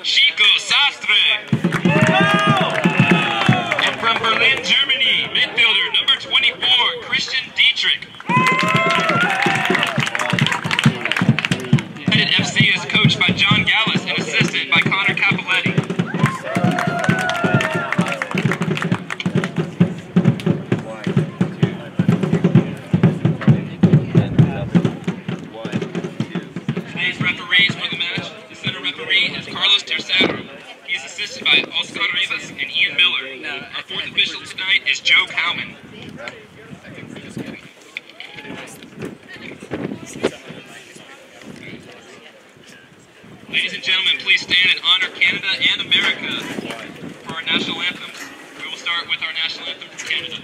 Chico Sastre. And from Berlin, Germany, midfielder number 24, Christian Dietrich. United FC is coached by John Gallus and assisted by Connor Capoletti. Today's referees for the match, the center referee is Carlos Tercero. He is assisted by Oscar Rivas and Ian Miller. Our fourth official tonight is Joe Cowman. Ladies and gentlemen, please stand and honor Canada and America for our national anthems. We will start with our national anthem from Canada.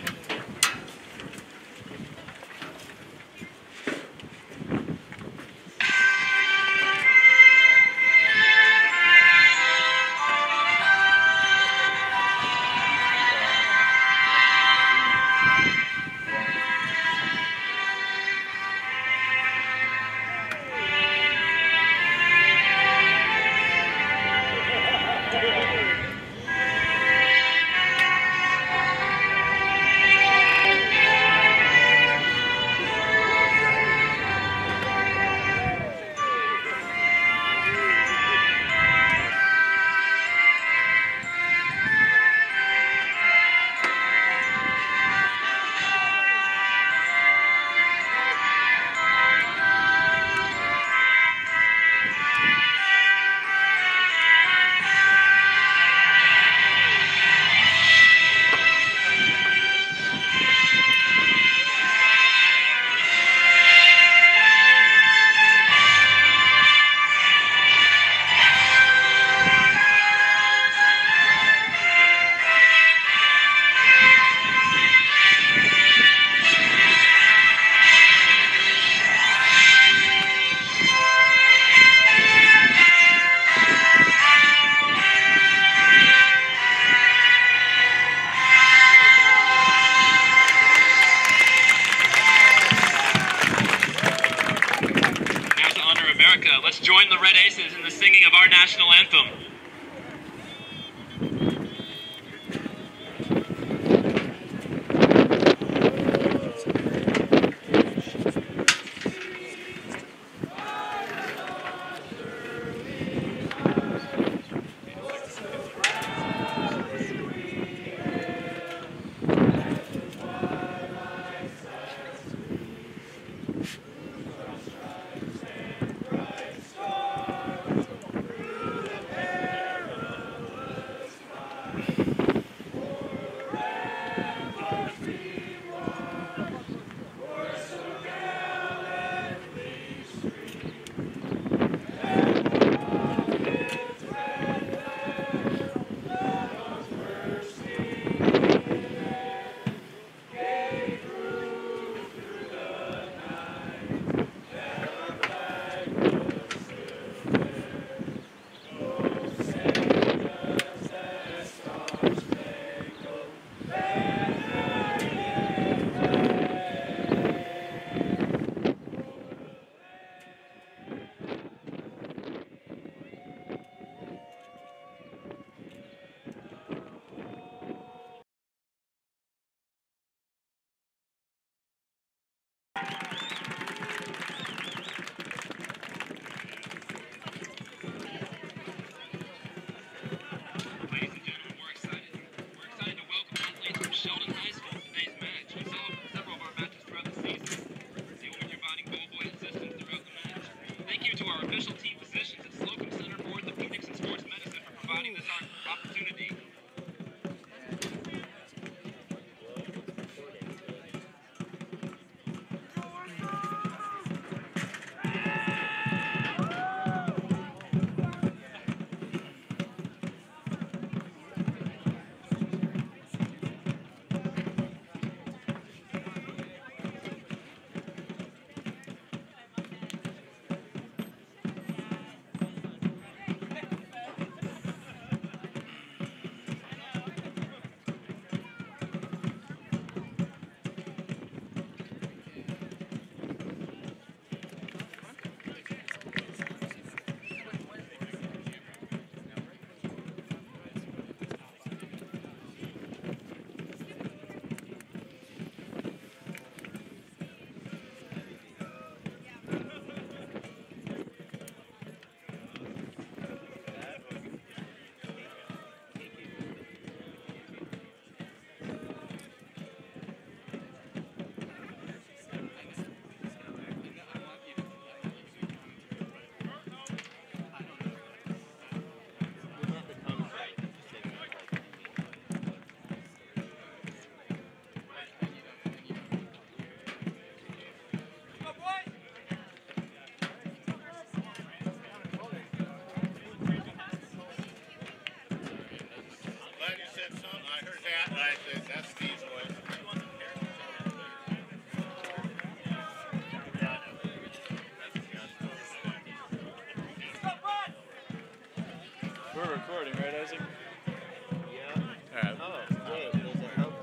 Let's join the Red Aces in the singing of our national anthem. That's Steve's voice. We're recording, right, Isaac? Yeah. Alright. Oh, wait, there's a help.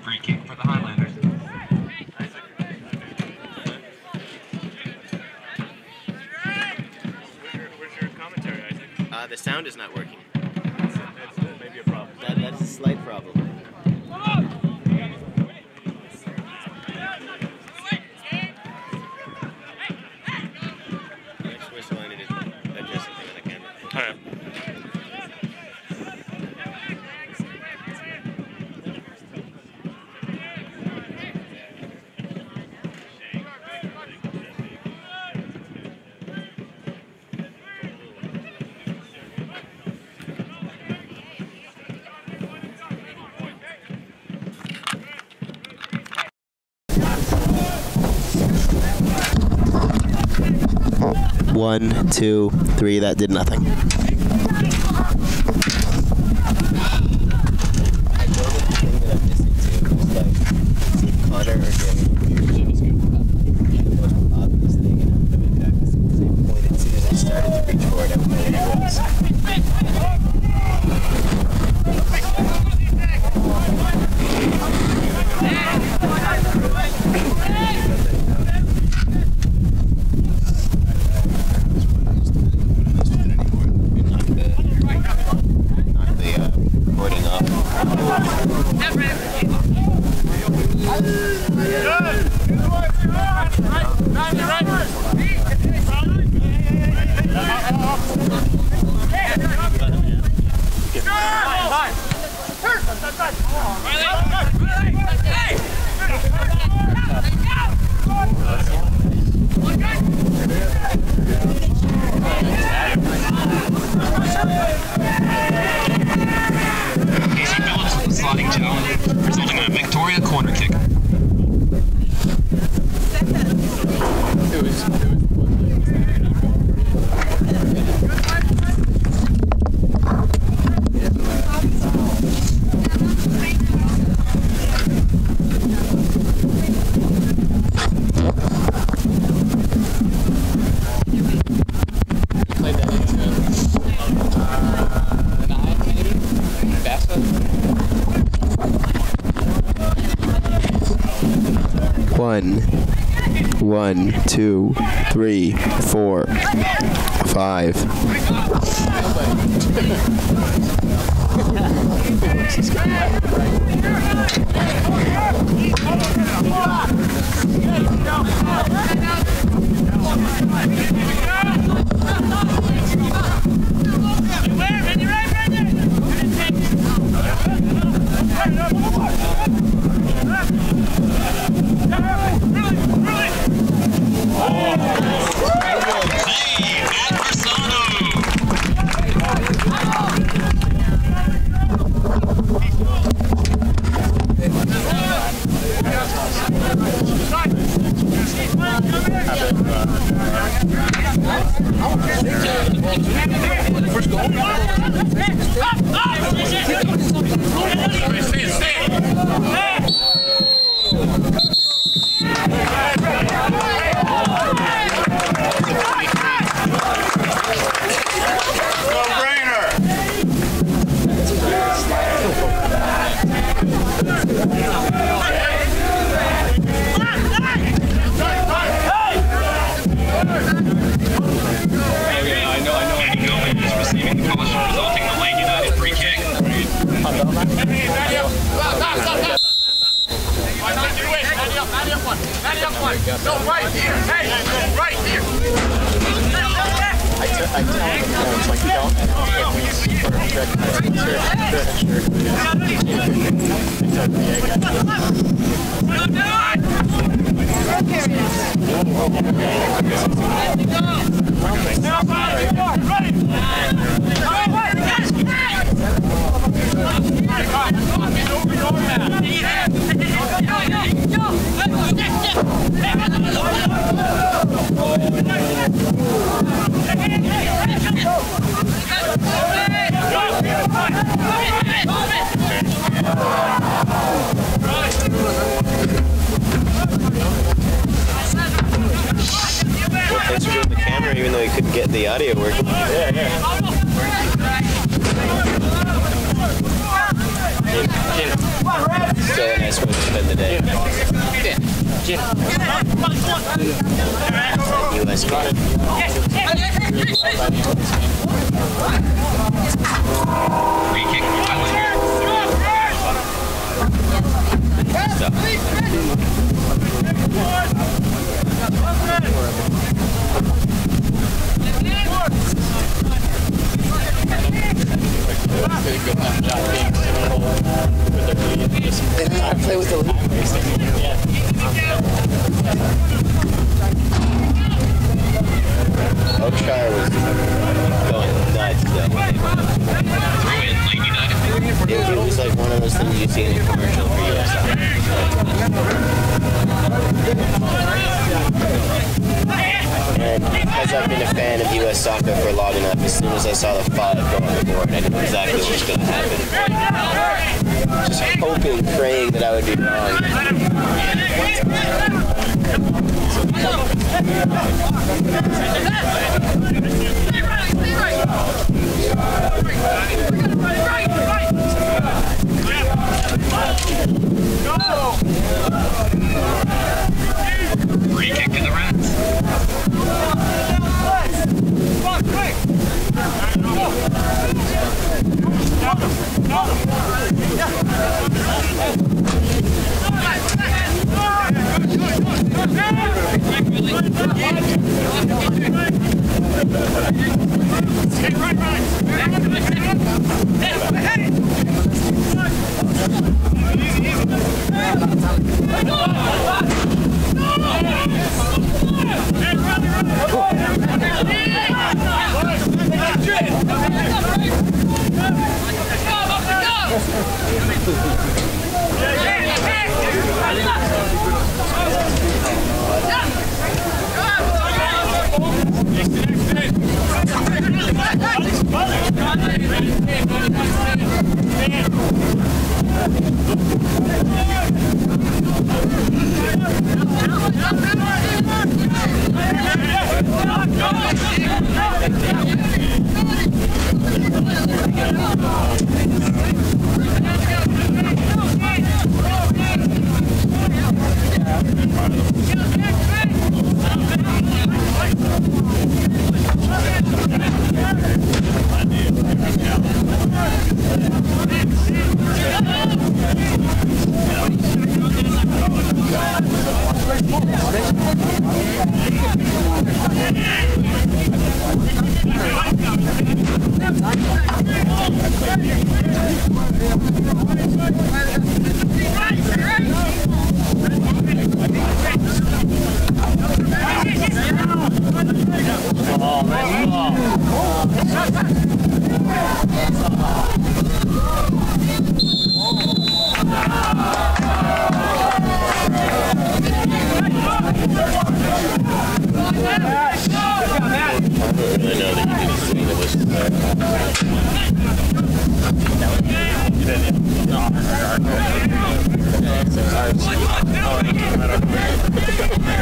Free kick for the Highlanders. Where's your commentary, Isaac? The sound is not working. That's maybe a problem. That's a slight problem. Next whistle, I need to adjust something on the camera. Alright. One, two, three, that did nothing. I know the thing that I'm missing too is like Connor or Danny. The most obvious thing, and I've been practicing the same point as soon as I started to reach for it, I was doing it once. 1, 2, 3, 4, 5. Thanks for doing the camera, even though you couldn't get the audio working. Still a nice way to spend the day. US game. Free kick for Highlanders. Play with the lead. Oakshire was going nuts though. It was like one of those things you see in a commercial for US. And because I've been a fan of US soccer for long enough, as soon as I saw the 5 go on the board, I knew exactly what was going to happen. Just hoping, praying that I would be wrong. Free kick to the Reds.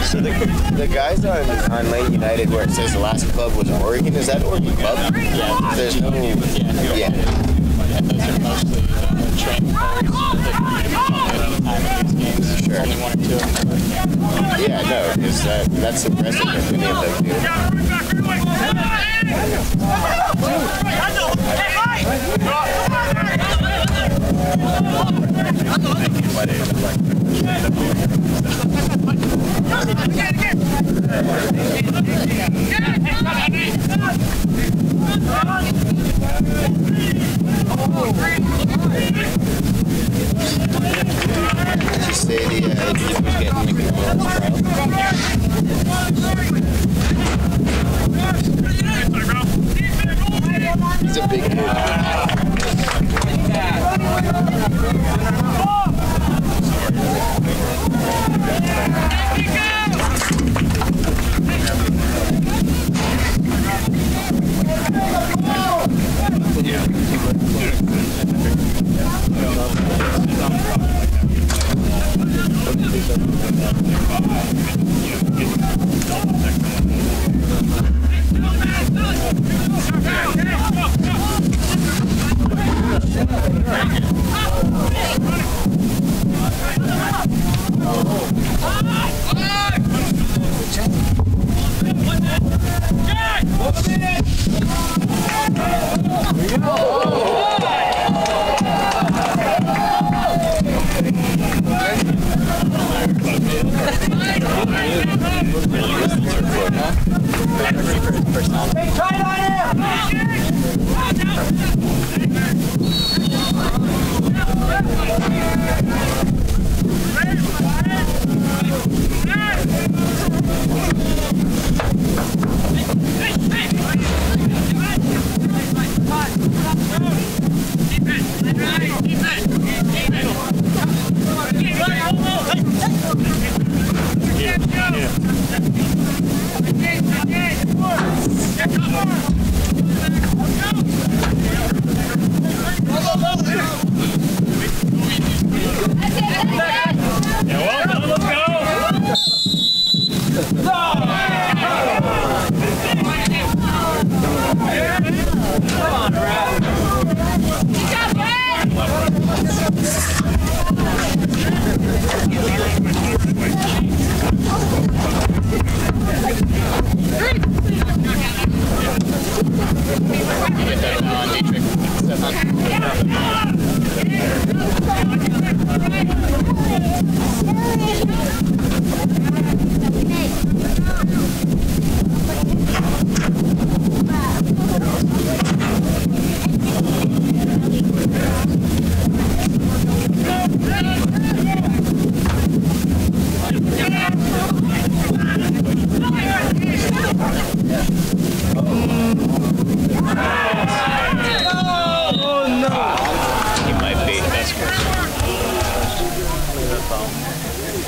So the guys on Lane United where it says the last club was Oregon, is that Oregon Club? Yeah. There's no... Yeah. Those are mostly trained players that time at these games. Sure. Only one or two of them. Yeah, no, because that's impressive that many of them do. Did you say the was getting McDonald's trial? He's a big dude.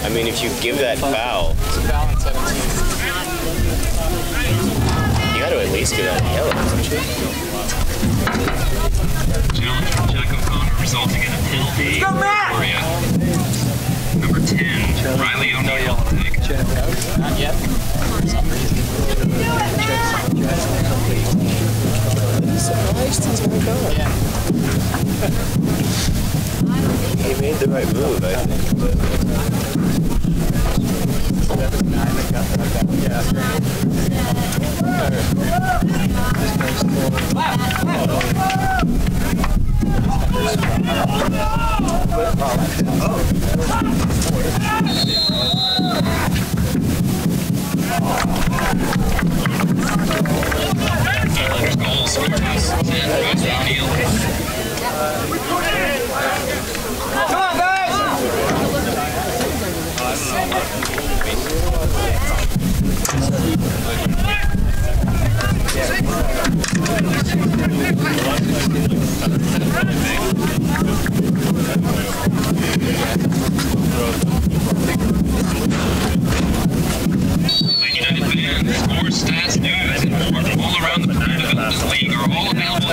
I mean, if you give that foul, It's a foul in 17. you got to at least give that yellow, don't you? Challenge from Jack O'Connor resulting in a penalty. Victoria. Number 10, Riley O'Neill will take. Not yet. For some reason. I'm surprised he's not gone. Yeah. He made the right move, I think.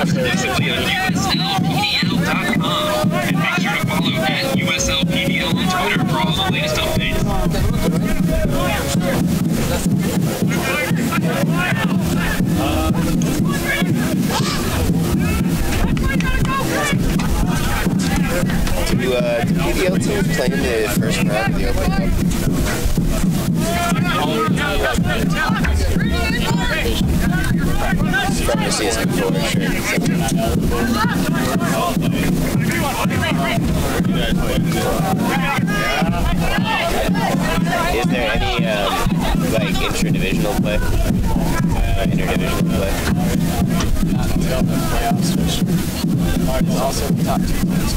exclusively on USLPDL.com. And make sure to follow at USLPDL on Twitter for all the latest updates. Do PDL teams play in the first round of the Open Cup? From the season before, sure. Is there any like intra-divisional play? Interdivisional play? Not until the playoffs, which is also the top 2 teams.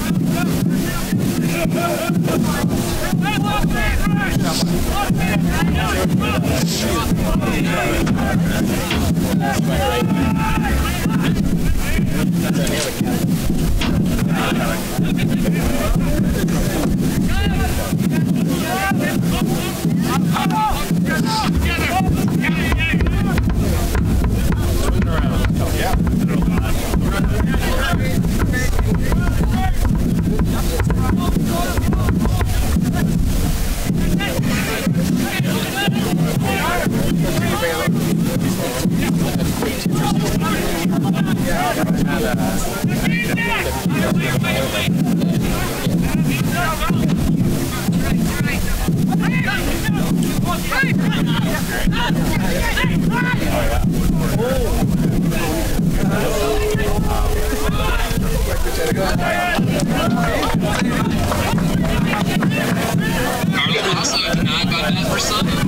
Carlos also denied by that for Sunday.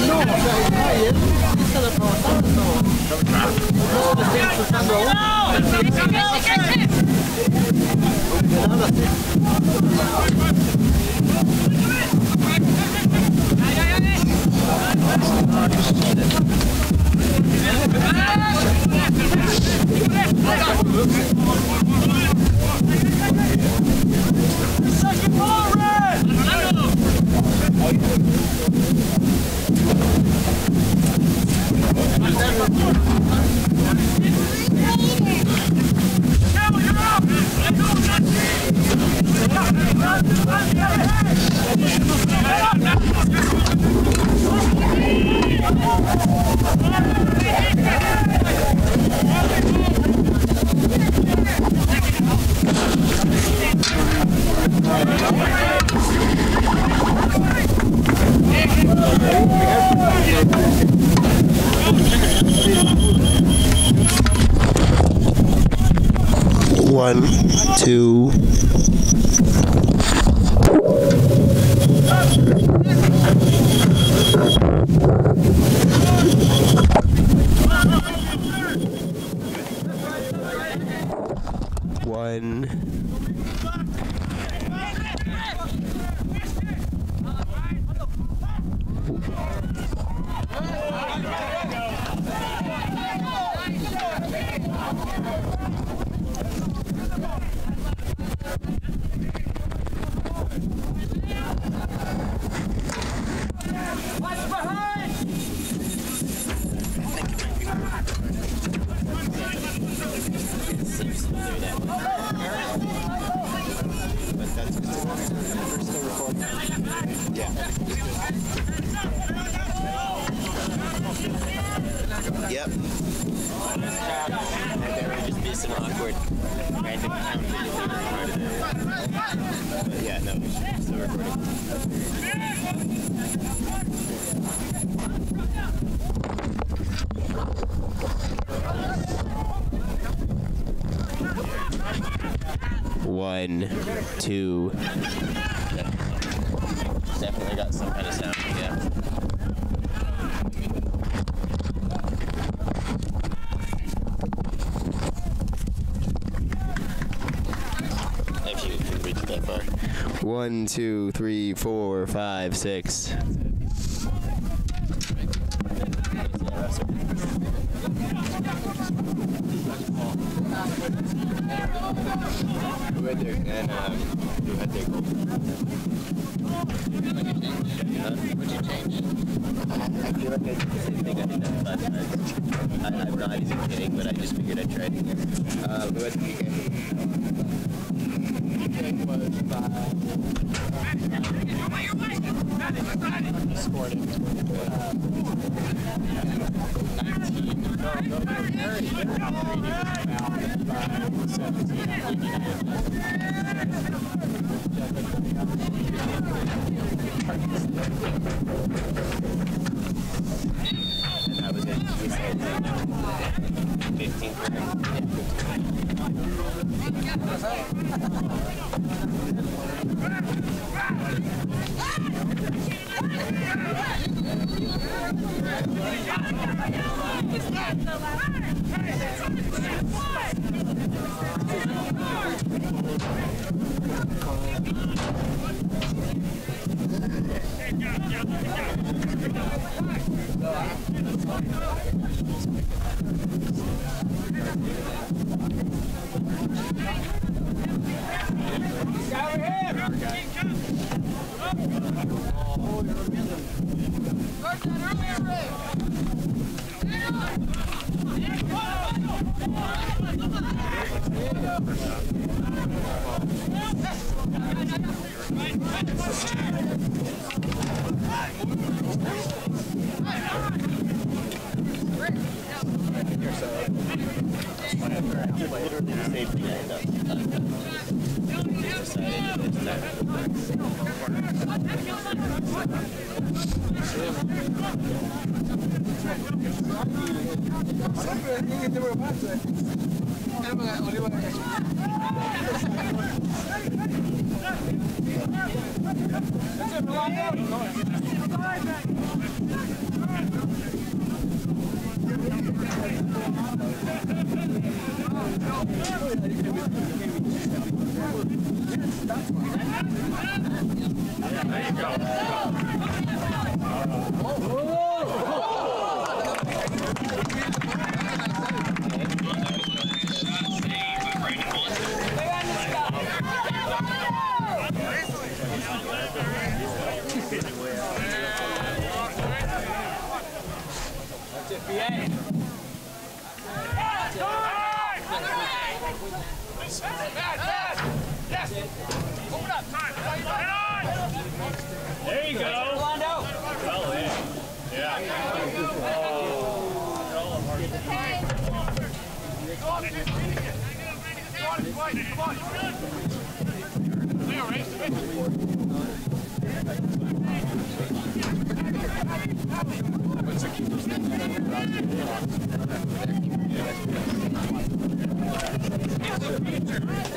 No, o sea, ayer, 1, 2. Yep. There would just be some awkward random but yeah, no, it's still recording. One, two. Definitely got some kind of sound, yeah. Actually, we can reach that far. 1, 2, 3, 4, 5, 6. Who had their goal? What'd you change? I feel like I did the same thing I did that last night. I'm not even kidding, but I just figured I'd try it again. Who had the PK? PK was scored it. 15. There you go. Well in. Yeah. What's the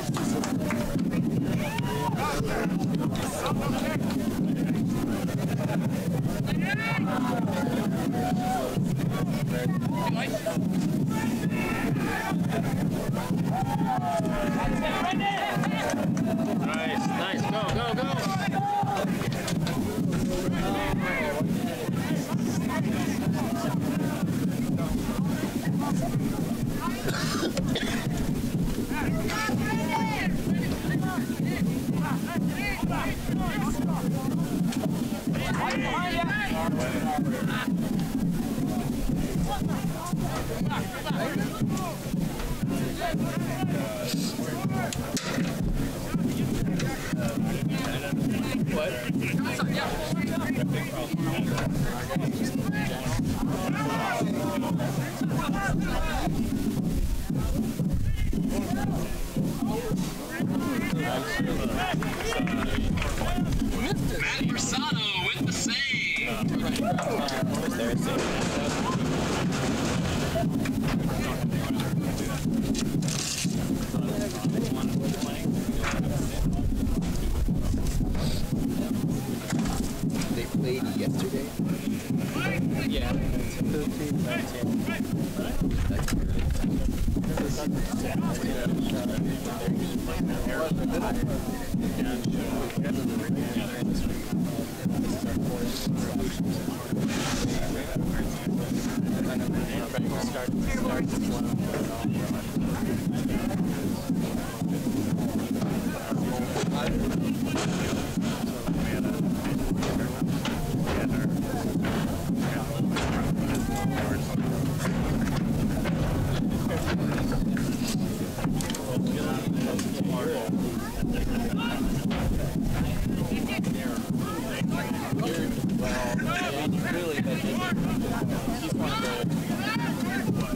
Matt Bersano with the save. Was there a save? They played yesterday? Yeah.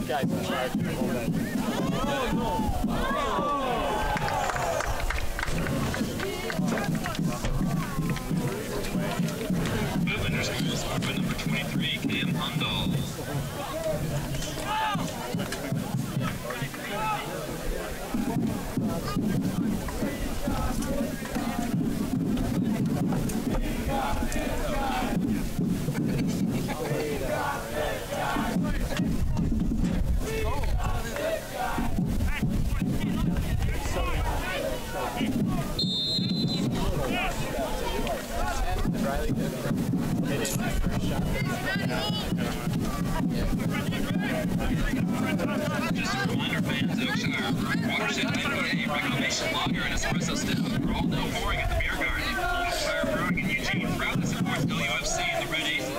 Guys in charge of all that. Highlanders goal scored by number 23, Cam Hundal. Riley did hit it in that first shot. Just a reminder, fans, Oakshire Watershed IPA, reclamation lager, and espresso stout are all now pouring at the beer garden. Oakshire Brewing in Eugene proudly supports WFC and the Red Aces.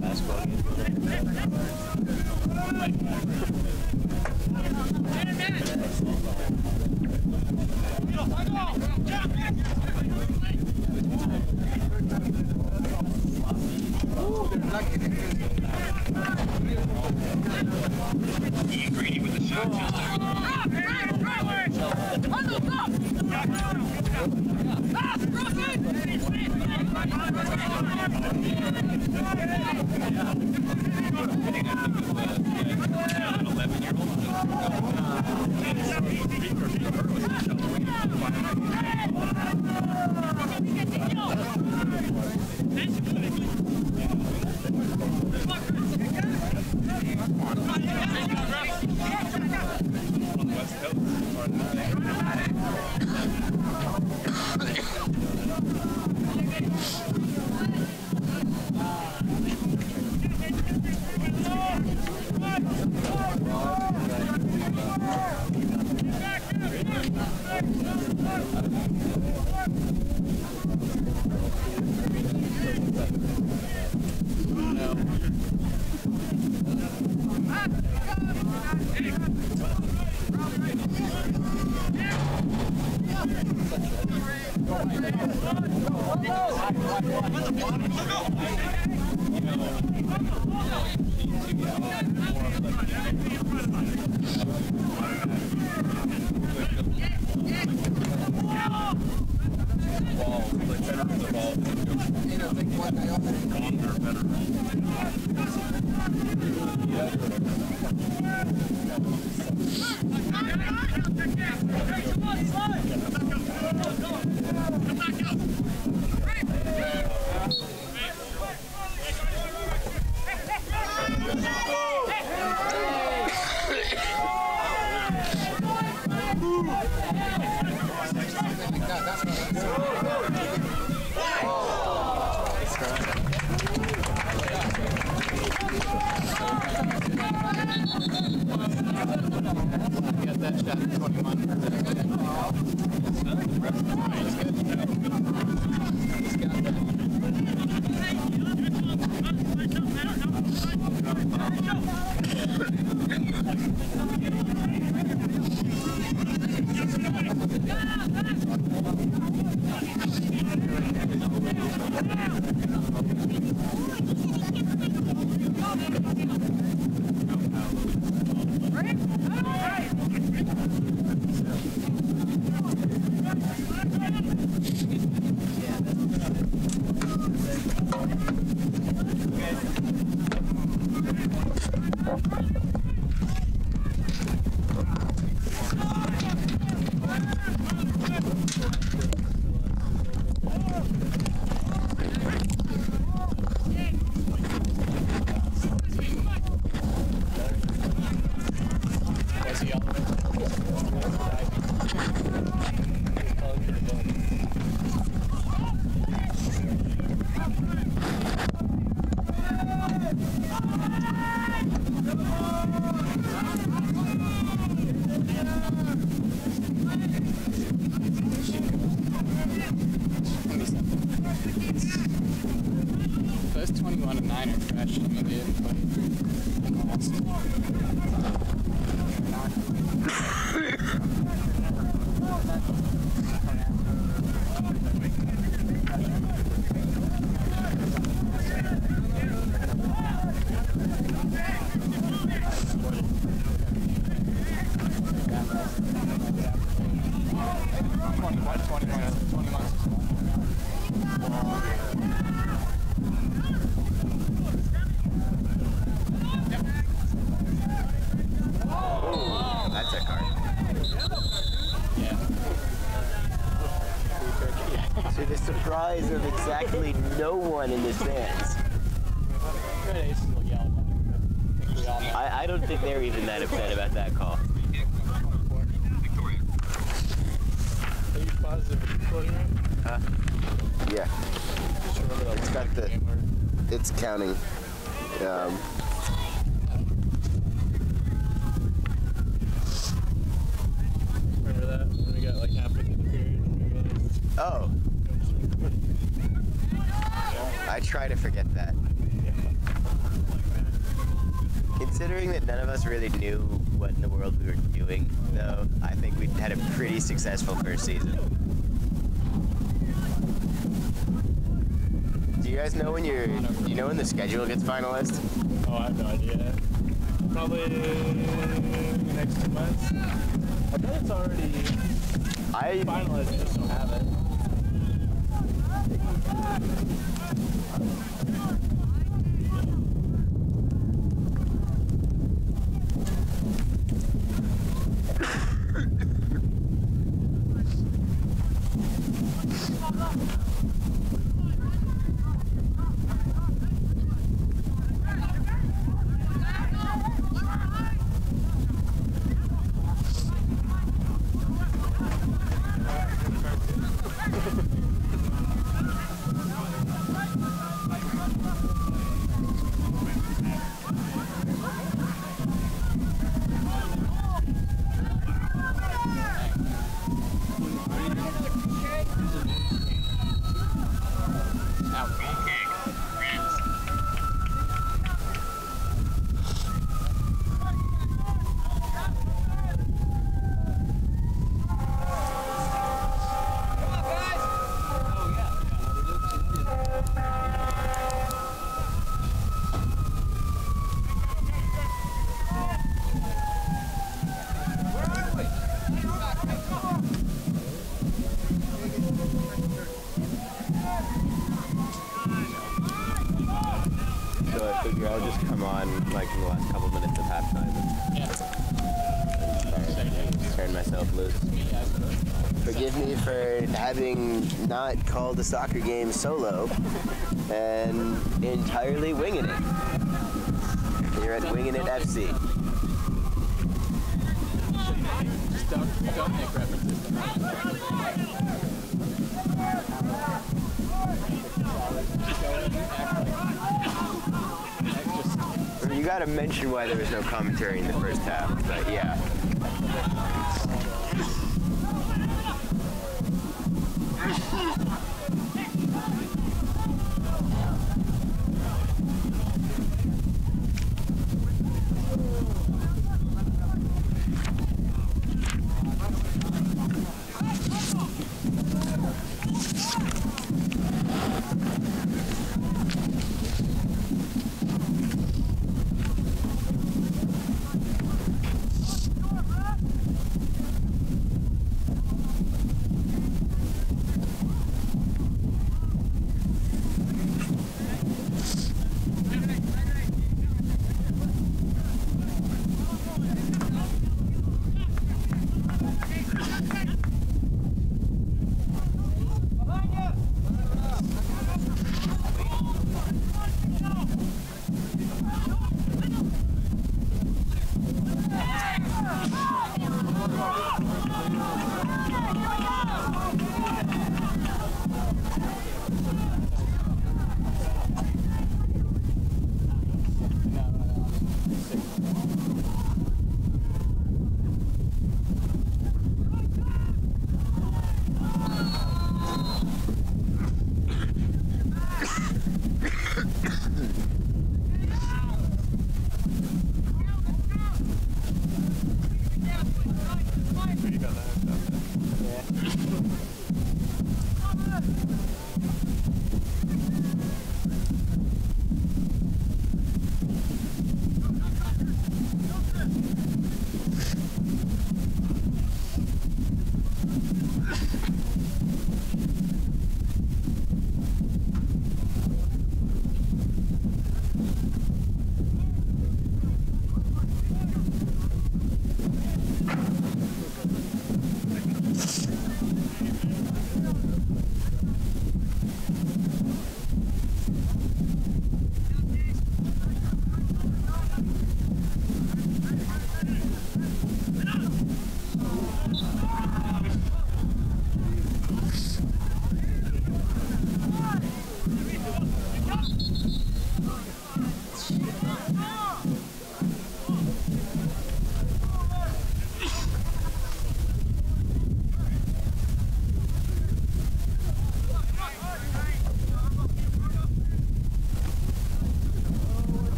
That's great. Oh my Ian Grady with the shot. Surprise of exactly no one in the stands. I don't think they're even that upset about that call. Victoria. Are you positive it's recording right? Yeah. It's got the, it's counting. Remember that? When we got like halfway through the period and we realized Oh. I try to forget that. Considering that none of us really knew what in the world we were doing, though, I think we had a pretty successful first season. Do you guys know when do you know when the schedule gets finalized? oh, I have no idea. Probably in the next 2 months. I bet it's already finalized, I just don't have it. like in the last couple minutes of halftime. And turned myself loose. Forgive me for having not called a soccer game solo and entirely winging it. Here at Winging It FC. Just don't make references to that. You gotta mention why there was no commentary in the first half, but yeah.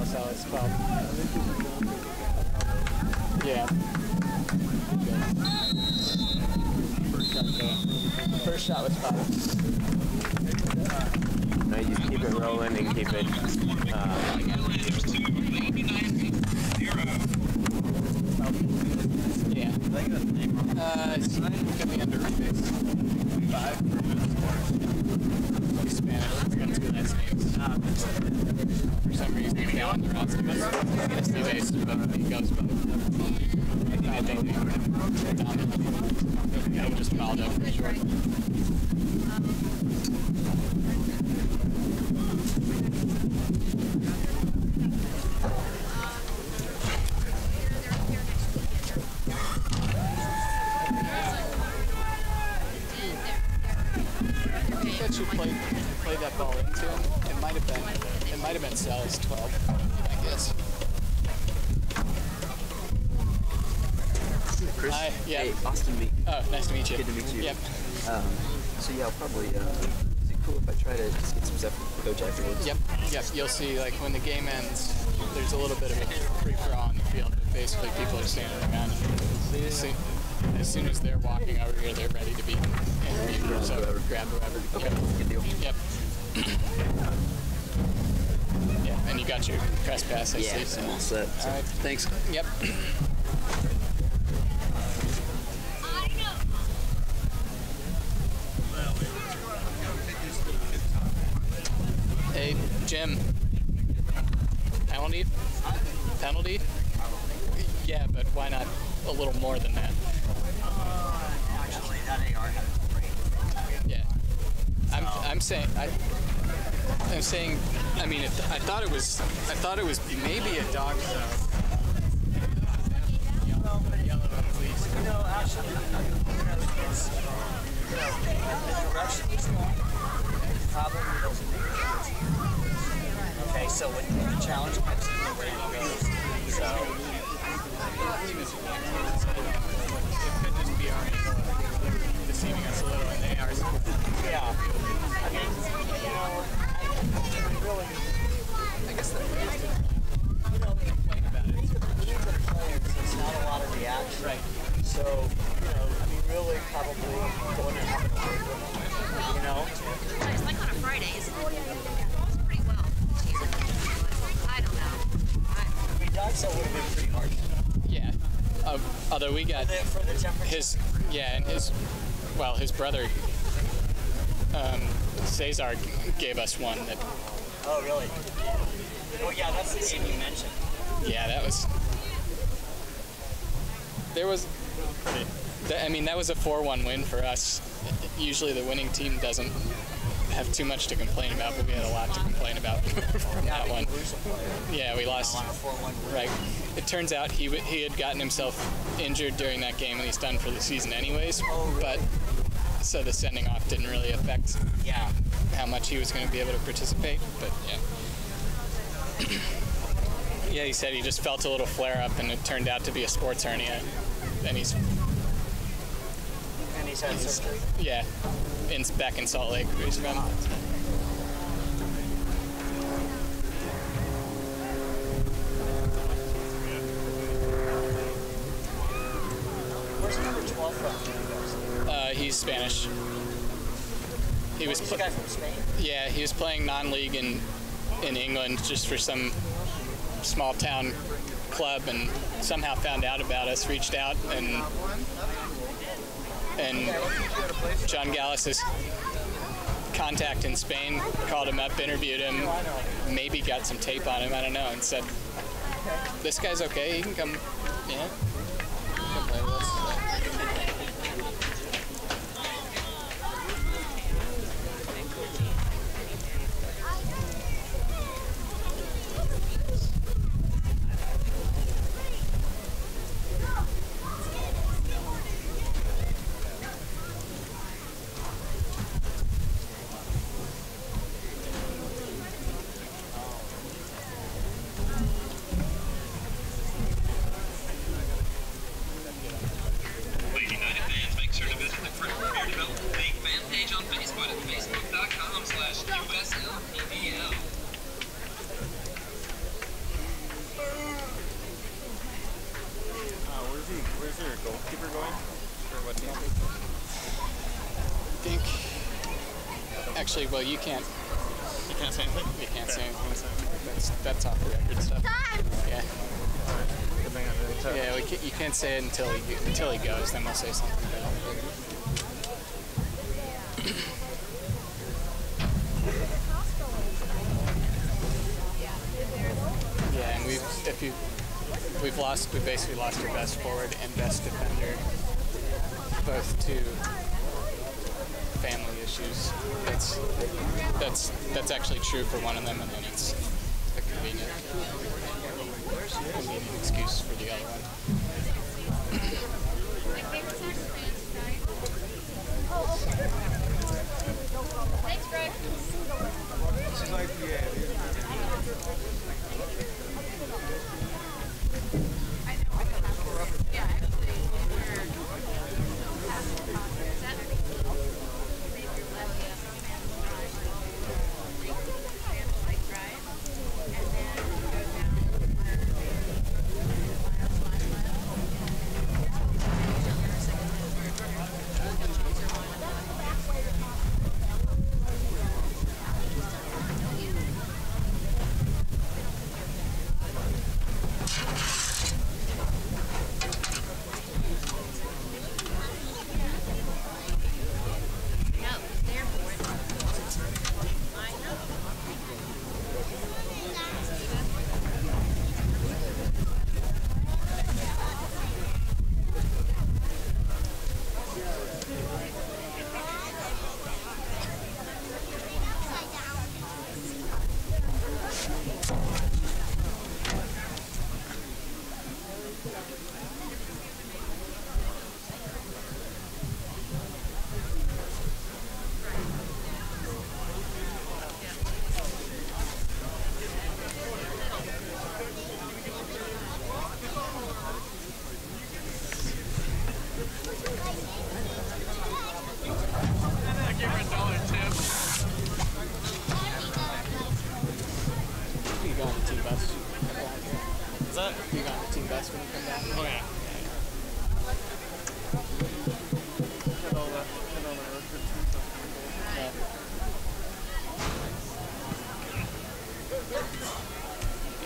so it's 12. Yeah. First shot was 5. No, you just keep it rolling and keep it. Yeah. It's going to be under rebase. 5 for Spanish. We're going to do that snakes. For some reason, he's down the routes. It's the base, but he goes both. I think dominant. Yeah, just fouled up for sure. You played that ball into him. It might have been Sal's 12, I guess. Chris? Hi, yeah. Hey, Austin meet. Oh, nice to meet you. Good to meet you. Yep. So yeah, I'll probably, is it cool if I try to just get some stuff from the coach afterwards? Yep. You'll see, like, when the game ends, there's a little bit of a free-for-all on the field, but basically people are standing around. As soon as they're walking over here, they're ready to be interviewed, so grab whoever. Okay, good deal. Yep. Yeah, and you got your press pass, I see. Yeah, I'm all set. So. All right. Thanks. Yep. Hey, Jim. Penalty? Penalty? Yeah, but why not a little more than that? Actually, that AR had a great. Yeah. I'm saying I mean I thought it was maybe a dog zone. Yellow please. No, actually, it's, the direction he's going probably doesn't make sense. Okay, so when the challenge comes in, the way he goes. So It could just be our angle deceiving us a little, and they are. yeah, I mean, really, I guess that complain about it. He's a player, so it's not a lot of reaction. right. So, I mean, really, probably going and having a word with him, It's like on a Friday. It's pretty well. I don't know. If he died, so it would have been pretty hard. Yeah. Although we got For the temperature. his brother Cesar gave us one that. Oh, really? Oh, yeah, that's the game you mentioned. Yeah, that was. There was. I mean, that was a 4-1 win for us. Usually the winning team doesn't have too much to complain about, but we had a lot to complain about from that one. Yeah, we lost. On a 4-1 win. Right. It turns out he had gotten himself injured during that game, and he's done for the season anyways. Oh, really? But so the sending off didn't really affect Yeah. how much he was going to be able to participate. But yeah. Yeah, he said he just felt a little flare up, and it turned out to be a sports hernia, and he's had surgery. yeah, back in Salt Lake where he's from. Where's number 12 from? He's Spanish. He was He's a guy from Spain? yeah, he was playing non-league in England just for some small town club, and somehow found out about us, reached out, and John Gallus's contact in Spain called him up, interviewed him, maybe got some tape on him, I don't know, and said, "This guy's okay, he can come, yeah, come play with us." Is there a goalkeeper going? For what team? I think. Actually, well, you can't. You can't say anything? You can't say anything. That's off the record stuff. Yeah. Good thing I didn't tell. Yeah, you can't say it until he goes. Then we'll say something. Yeah, and we've basically lost our best forward and best defender, both to family issues. That's actually true for one of them, and then it's a convenient excuse for the other one. Thanks, Greg. She's like, yeah.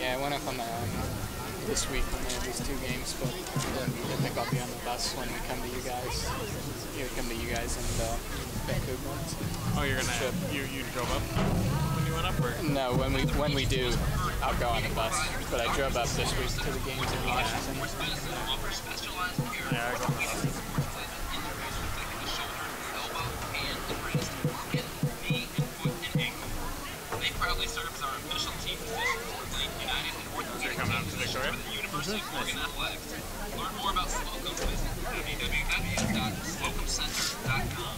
Yeah, I went up on my own this week when they had these 2 games, but I think I'll be on the bus when we come to you guys. We come to you guys in Vancouver. Oh, you're gonna you drove up when you went up, or? No, when we do, I'll go on the bus. But I drove up this week to the games in Washington. Yeah, I go on the bus. They proudly serve as our official team position for Lake United and North So you're coming up to Victoria? the University of Oregon Athletics. Learn more about Slocum, visit www.slocumcenter.com.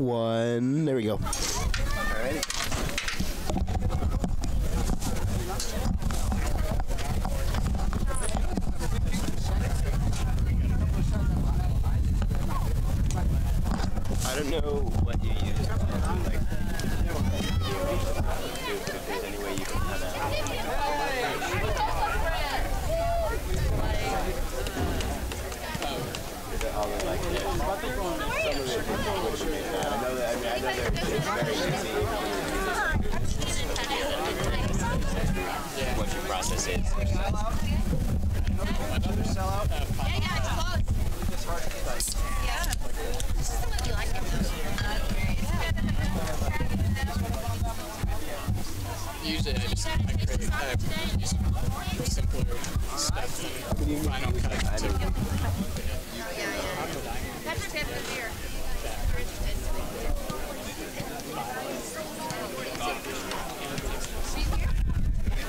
One. There we go. All right. I don't know what you use, like, if there's any way you can kind of... Is it all like this? Some of it would be I know that, I know that it's very easy. What your process is. Yeah, it's close. Yeah. You like it though. Usually I create simpler stuff than Final Cut too. Patrick has been here. She's here?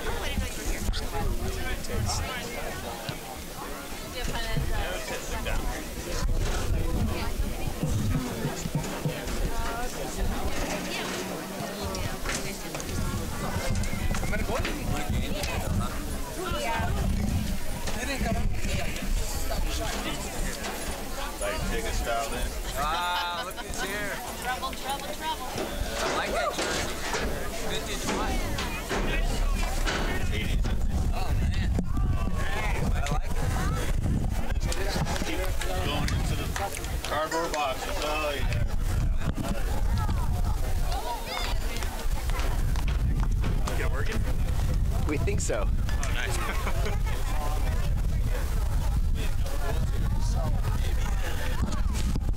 Oh, I didn't know you were here. Take us dialed in. Ah, look who's here. Trouble, trouble, trouble. I like that jersey. Vintage white. Oh, man. I like it. Going into the cardboard boxes. Oh, yeah. Get it working? We think so. Oh, nice.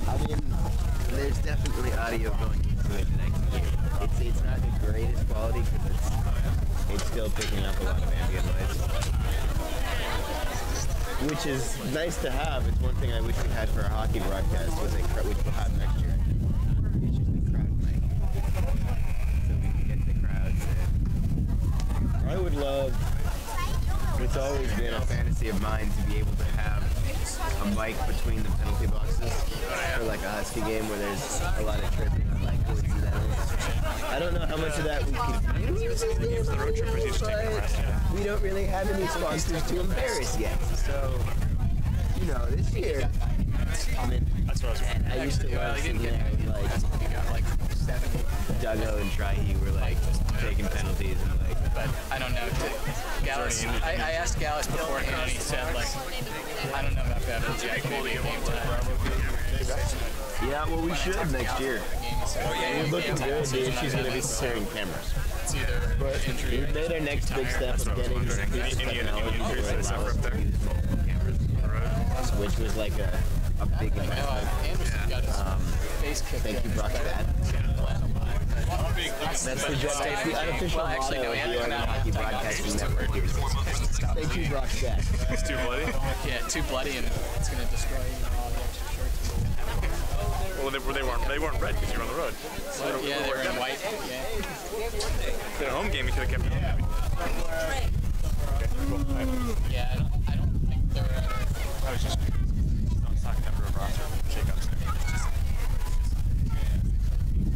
I mean, there's definitely audio going into it that I can hear. It's not the greatest quality because it's still picking up a lot of ambient noise. Which is nice to have. It's one thing I wish we had for our hockey broadcast, which we'll have next year. It's just the crowd mic. So we can get the crowds in. I would love, it's always been a fantasy of mine to be able to have a mic between the penalty boxes for like a Husky game where there's a lot of tripping and like coincidentals. I don't know how much of that we could use. The road trippers used to take a rest. We don't really have any sponsors to embarrass yet. So, you know, this year, I mean, That's what I was I used to love sitting there and like Duggo and Trihey were like taking penalties and like. But I don't know. Gallus, I asked Gallus beforehand and he said like, I don't know about that. Maybe a game time. Yeah, well, we should next year. We're looking good, dude. She's going to be preparing cameras. It's either injury We've made our next big step of getting this technology where it allows us to use multiple cameras, which was like a big investment. Anderson got his face kicked. Thank you, Brock Bad. That's the unofficial motto of the Oregon Hockey Broadcasting Network. Thank you, Brock Bad. It's too bloody? Yeah, too bloody and it's going to destroy all the extra shirts. Well, they weren't red because you were on the road. Yeah, they were in white. Yeah. In a home game, you could have kept them. Yeah, I don't think they're. I was just it's not number of roster shakeups.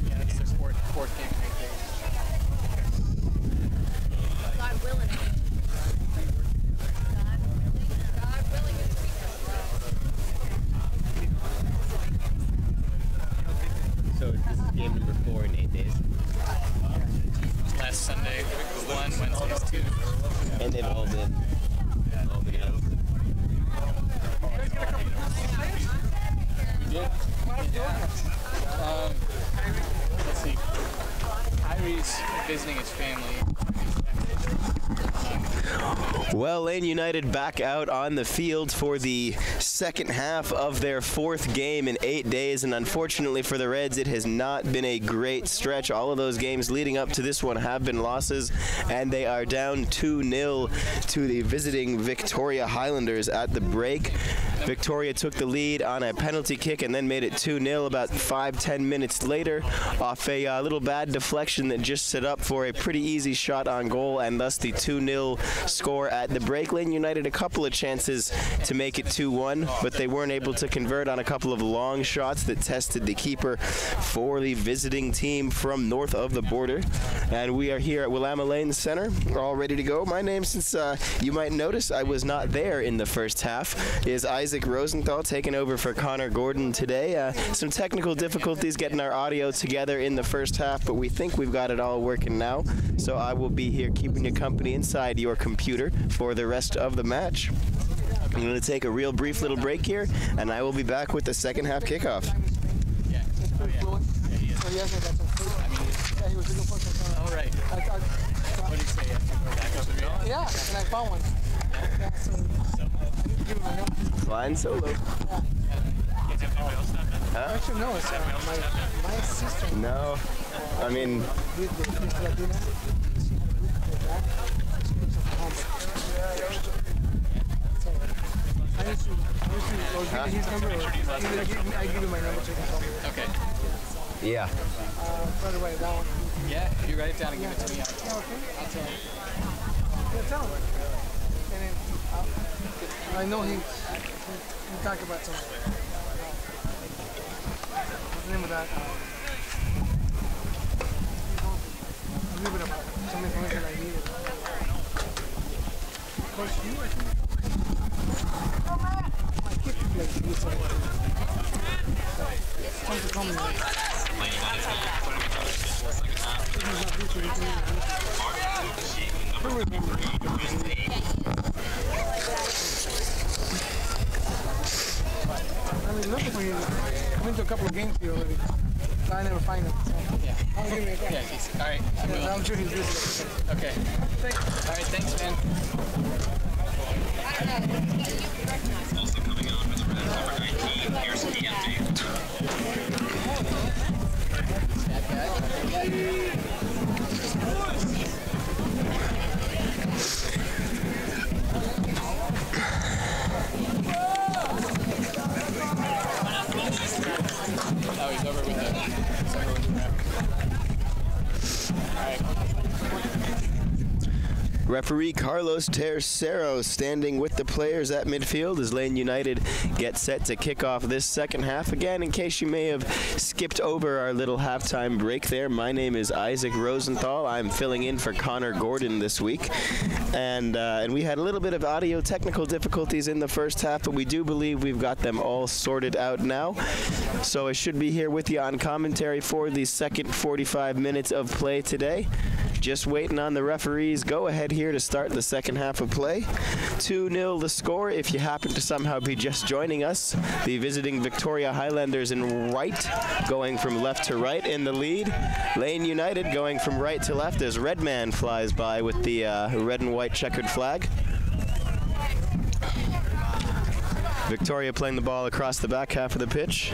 Yeah, it's their fourth game right there. God willing. God willing. So this is game number 4 in 8 days. Last Sunday was 1, Wednesday's 2. And they've all been out. You did? Let's see. Kyrie's visiting his family. Well, Lane United back out on the field for the second half of their 4th game in 8 days, and unfortunately for the Reds, it has not been a great stretch. All of those games leading up to this one have been losses, and they are down 2-0 to the visiting Victoria Highlanders at the break. Victoria took the lead on a penalty kick and then made it 2-0 about 5-10 minutes later off a little bad deflection that just set up for a pretty easy shot on goal, and thus the 2-0 score at the break. Lane United a couple of chances to make it 2-1, but they weren't able to convert on a couple of long shots that tested the keeper for the visiting team from north of the border. And we are here at Willamette Lane Center, all ready to go. My name, since you might notice I was not there in the first half, is Isaac Rosenthal, taking over for Connor Gordon today. Some technical difficulties getting our audio together in the first half, but we think we've got it all working now. So I will be here keeping you company inside your computer for the rest of the match. I'm going to take a real brief little break here, and I will be back with the second half kickoff. All right. What did he say? Yeah, and I found one. Yeah, so Flying solo. Huh? actually, no, it's my sister. No. I mean, I used to give his number, or I give you my number to him. Okay. yeah. Try to write it down. Yeah, if you write it down and give it to me, Yeah, okay. I'll tell him. Yeah, tell him. And then I know he talked about something. What's the name of that? A little bit about some information I needed. Coach, you, I think. My kid played this one. fun to come here. I've been looking for him. I've been to a couple of games here already. But I never find him. So Yeah. I'll give him a call. Yeah, all right. I will. I'm sure he's busy. Okay. All right, thanks, man. Also coming on with the red, number 19, here's Andy. Oh, he's over with the rep. All right. Referee Carlos Tercero standing with the players at midfield as Lane United get set to kick off this second half. Again, in case you may have skipped over our little halftime break there, my name is Isaac Rosenthal. I'm filling in for Connor Gordon this week. And we had a little bit of audio technical difficulties in the first half, but we do believe we've got them all sorted out now. So I should be here with you on commentary for the second 45 minutes of play today. Just waiting on the referees go ahead here to start the second half of play. 2-0 the score. If you happen to somehow be just joining us, the visiting Victoria Highlanders in right, going from left to right in the lead. Lane United going from right to left as Redman flies by with the red and white checkered flag. Victoria playing the ball across the back half of the pitch.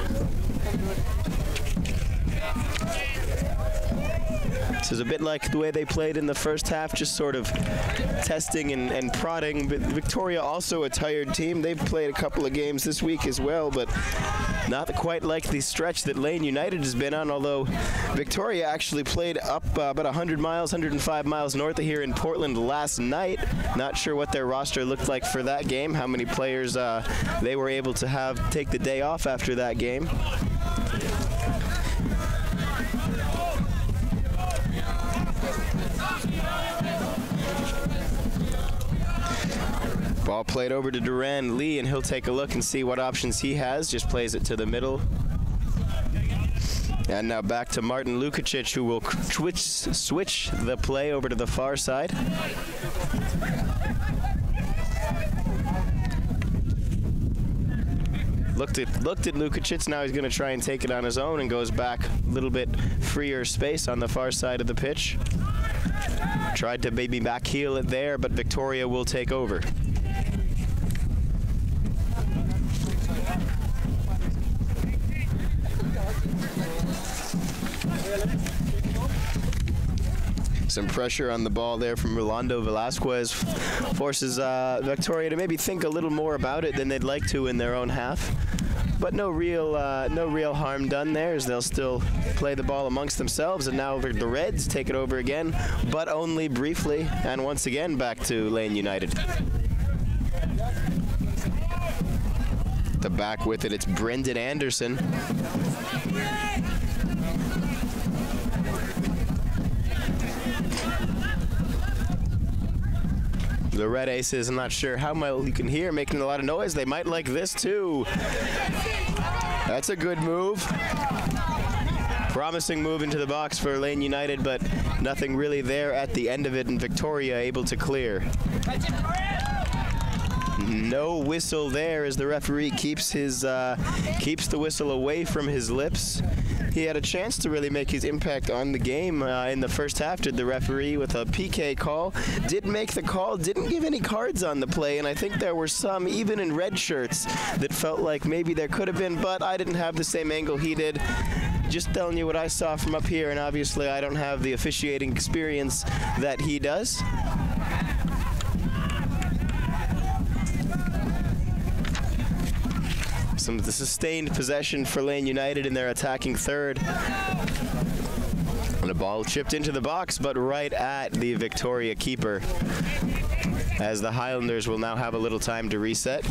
This is a bit like the way they played in the first half, just sort of testing and prodding. But Victoria also a tired team. They've played a couple of games this week as well, but not quite like the stretch that Lane United has been on, although Victoria actually played up about 100 miles, 105 miles north of here in Portland last night. Not sure what their roster looked like for that game, how many players they were able to have take the day off after that game. Ball played over to Duran Lee, and he'll take a look and see what options he has. Just plays it to the middle. And now back to Martin Lukacic, who will switch the play over to the far side. Looked at Lukacic, now he's going to try and take it on his own and goes back a little bit freer space on the far side of the pitch. Tried to maybe back heel it there, but Victoria will take over. Some pressure on the ball there from Rolando Velasquez forces Victoria to maybe think a little more about it than they'd like to in their own half. But no real harm done there, as they'll still play the ball amongst themselves. And now the Reds take it over again, but only briefly. And once again back to Lane United. The back with it, it's Brendan Anderson. The Red Aces, I'm not sure how much you can hear, making a lot of noise. They might like this too. That's a good move. Promising move into the box for Lane United, but nothing really there at the end of it, and Victoria able to clear. No whistle there as the referee keeps the whistle away from his lips. He had a chance to really make his impact on the game in the first half, did the referee, with a PK call. Did make the call, didn't give any cards on the play, and I think there were some, even in red shirts, that felt like maybe there could have been, but I didn't have the same angle he did. Just telling you what I saw from up here, and obviously I don't have the officiating experience that he does. The sustained possession for Lane United in their attacking third. And the ball chipped into the box, but right at the Victoria keeper, as the Highlanders will now have a little time to reset.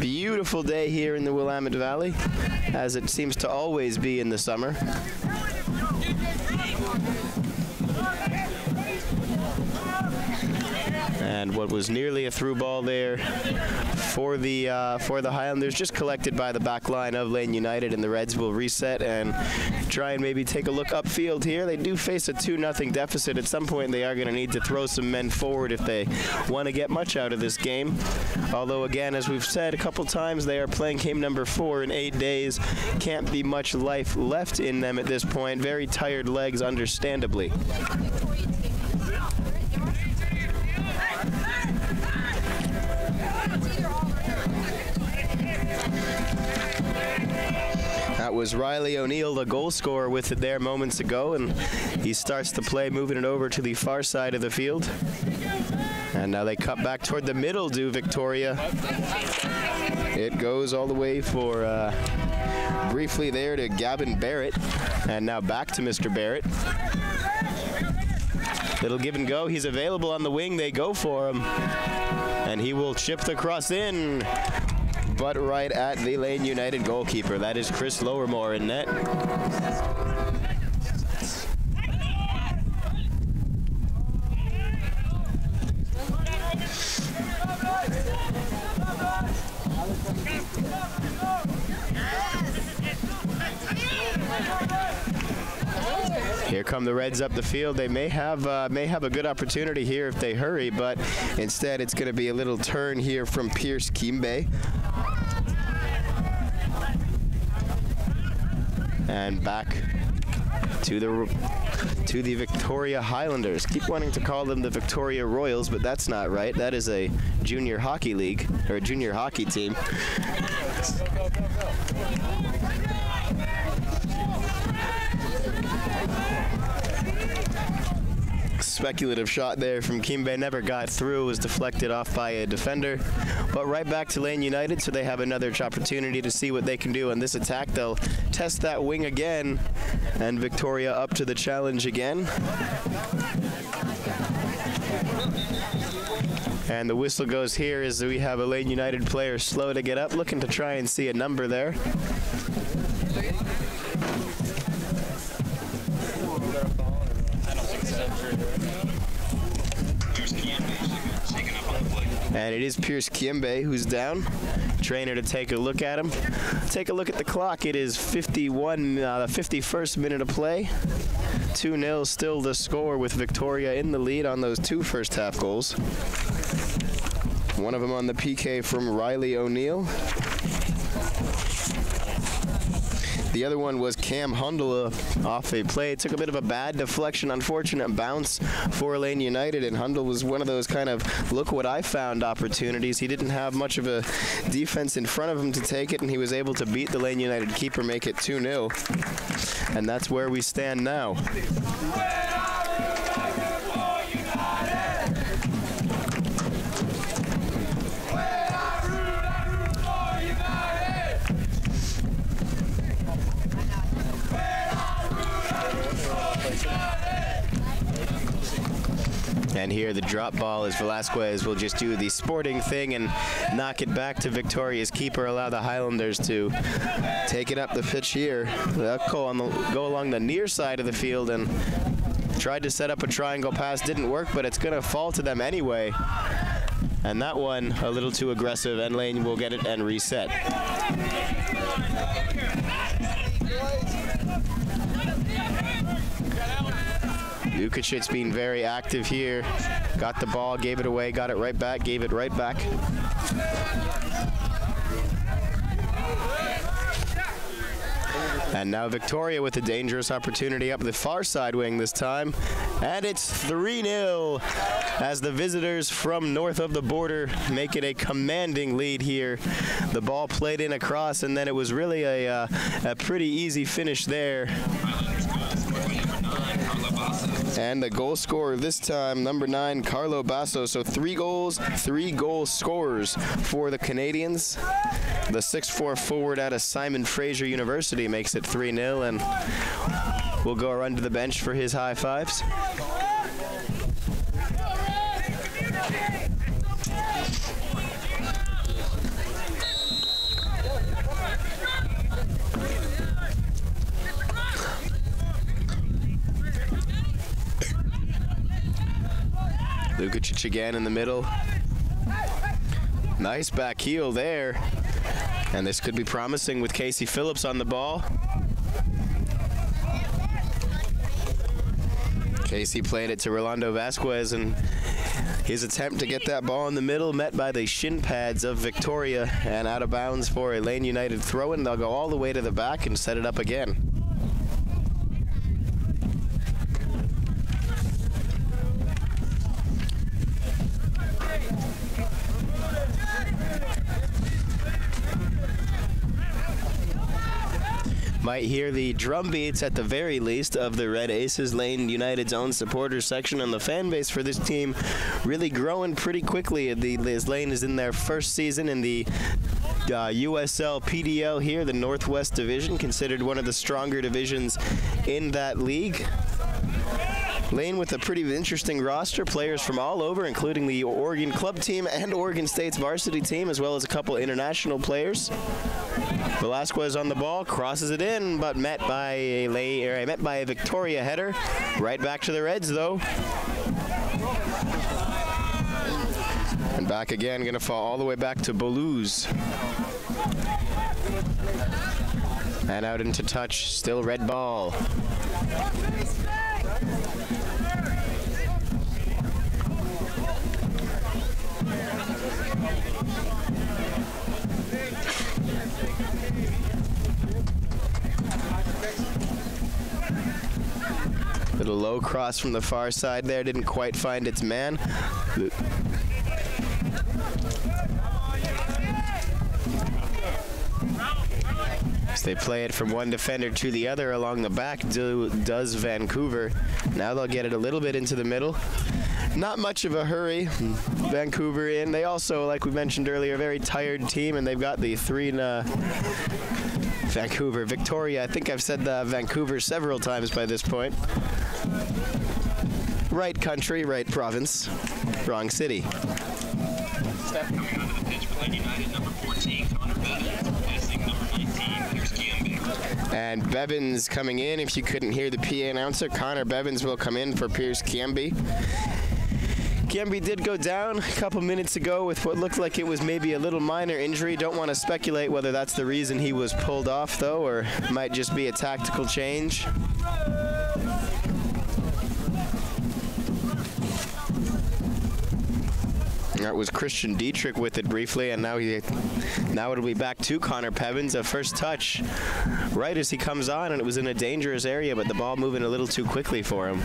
Beautiful day here in the Willamette Valley, as it seems to always be in the summer. And what was nearly a through ball there for the Highlanders, just collected by the back line of Lane United, and the Reds will reset and try and maybe take a look upfield here. They do face a 2-0 deficit. At some point they are going to need to throw some men forward if they want to get much out of this game. Although again, as we've said a couple times, they are playing game number 4 in 8 days. Can't be much life left in them at this point. Very tired legs, understandably. That was Riley O'Neill, the goal scorer, with it there moments ago, and he starts the play, moving it over to the far side of the field. And now they cut back toward the middle, do Victoria. It goes all the way for briefly there to Gavin Barrett, and now back to Mr. Barrett. Little give and go. He's available on the wing. They go for him, and he will chip the cross in, but right at the Lane United goalkeeper. That is Chris Lowermore in net. Here come the Reds up the field. They may have a good opportunity here if they hurry, but instead it's going to be a little turn here from Pierce Kimbe. And back to the Victoria Highlanders. Keep wanting to call them the Victoria Royals, but that's not right. That is a junior hockey league, or a junior hockey team. Speculative shot there from Kimbe, never got through, was deflected off by a defender. But right back to Lane United, so they have another opportunity to see what they can do on this attack. They'll test that wing again, and Victoria up to the challenge again. And the whistle goes here as we have a Lane United player slow to get up, looking to try and see a number there. And it is Pierce Kimbe who's down. Trainer to take a look at him. Take a look at the clock. It is 51, the 51st minute of play. 2-0 still the score, with Victoria in the lead on those 2 first half goals. One of them on the PK from Riley O'Neill. The other one was Cam Hundle off a play. It took a bit of a bad deflection, unfortunate bounce for Lane United, and Hundle was one of those kind of look what I found opportunities. He didn't have much of a defense in front of him to take it, and he was able to beat the Lane United keeper, make it 2-0. And that's where we stand now. And here the drop ball is Velasquez will just do the sporting thing and knock it back to Victoria's keeper, allow the Highlanders to take it up the pitch here. They'll go along the near side of the field and tried to set up a triangle pass, didn't work, but it's going to fall to them anyway. And that one a little too aggressive, and Lane will get it and reset. Lukashic's being very active here. Got the ball, gave it away, got it right back, gave it right back. And now Victoria with a dangerous opportunity up the far side wing this time. And it's 3-0 as the visitors from north of the border make it a commanding lead here. The ball played in across, and then it was really a pretty easy finish there. And the goal scorer this time, number 9, Carlo Basso. So 3 goals, 3 goal scorers for the Canadians. The 6'4" forward out of Simon Fraser University makes it 3-0, and will go run to the bench for his high fives. Lukacic again in the middle. Nice back heel there. And this could be promising with Casey Phillips on the ball. Casey played it to Rolando Vasquez, and his attempt to get that ball in the middle met by the shin pads of Victoria and out of bounds for a Lane United throw-in. They'll go all the way to the back and set it up again. Might hear the drum beats at the very least of the Red Aces, Lane United's own supporters section, and the fan base for this team really growing pretty quickly. As Lane is in their first season in the USL PDL here, the Northwest Division, considered one of the stronger divisions in that league. Lane with a pretty interesting roster, players from all over, including the Oregon club team and Oregon State's varsity team, as well as a couple international players. Velasquez on the ball, crosses it in, but met by a Victoria header. Right back to the Reds, though. And back again, gonna fall all the way back to Boulouse. And out into touch, still red ball. Little low cross from the far side there, didn't quite find its man. As they play it from one defender to the other along the back, does Vancouver. Now they'll get it a little bit into the middle. Not much of a hurry. Vancouver in. They also, like we mentioned earlier, a very tired team, and they've got the Vancouver, Victoria. I think I've said Vancouver several times by this point. Right country, right province, wrong city. Coming onto the pitch for Lane United, number 14, Connor Bevins, passing number 19, Pierce Kiambi. And Bevins coming in. If you couldn't hear the PA announcer, Connor Bevins will come in for Pierce Kiambi. Kiambi did go down a couple minutes ago with what looked like it was maybe a little minor injury. Don't want to speculate whether that's the reason he was pulled off, though, or might just be a tactical change. That was Christian Dietrich with it briefly, and now it'll be back to Connor Bevins. A first touch right as he comes on, and it was in a dangerous area, but the ball moving a little too quickly for him.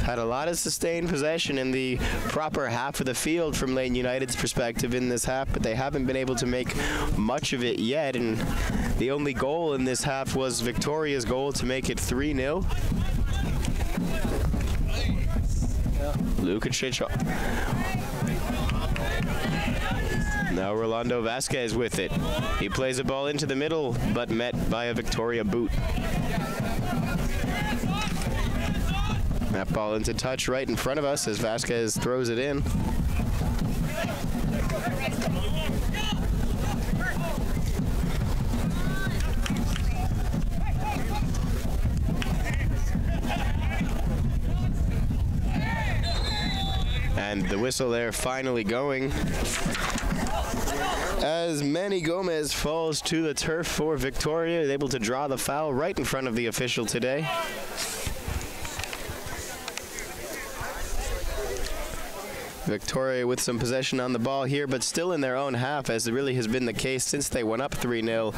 Had a lot of sustained possession in the proper half of the field from Lane United's perspective in this half, but they haven't been able to make much of it yet, and the only goal in this half was Victoria's goal to make it 3-0. Lukacic. Now Rolando Vasquez with it. He plays a ball into the middle, but met by a Victoria boot. That ball into touch right in front of us as Vasquez throws it in. And the whistle there finally going, as Manny Gomez falls to the turf for Victoria, is able to draw the foul right in front of the official today. Victoria with some possession on the ball here, but still in their own half, as it really has been the case since they went up 3-0.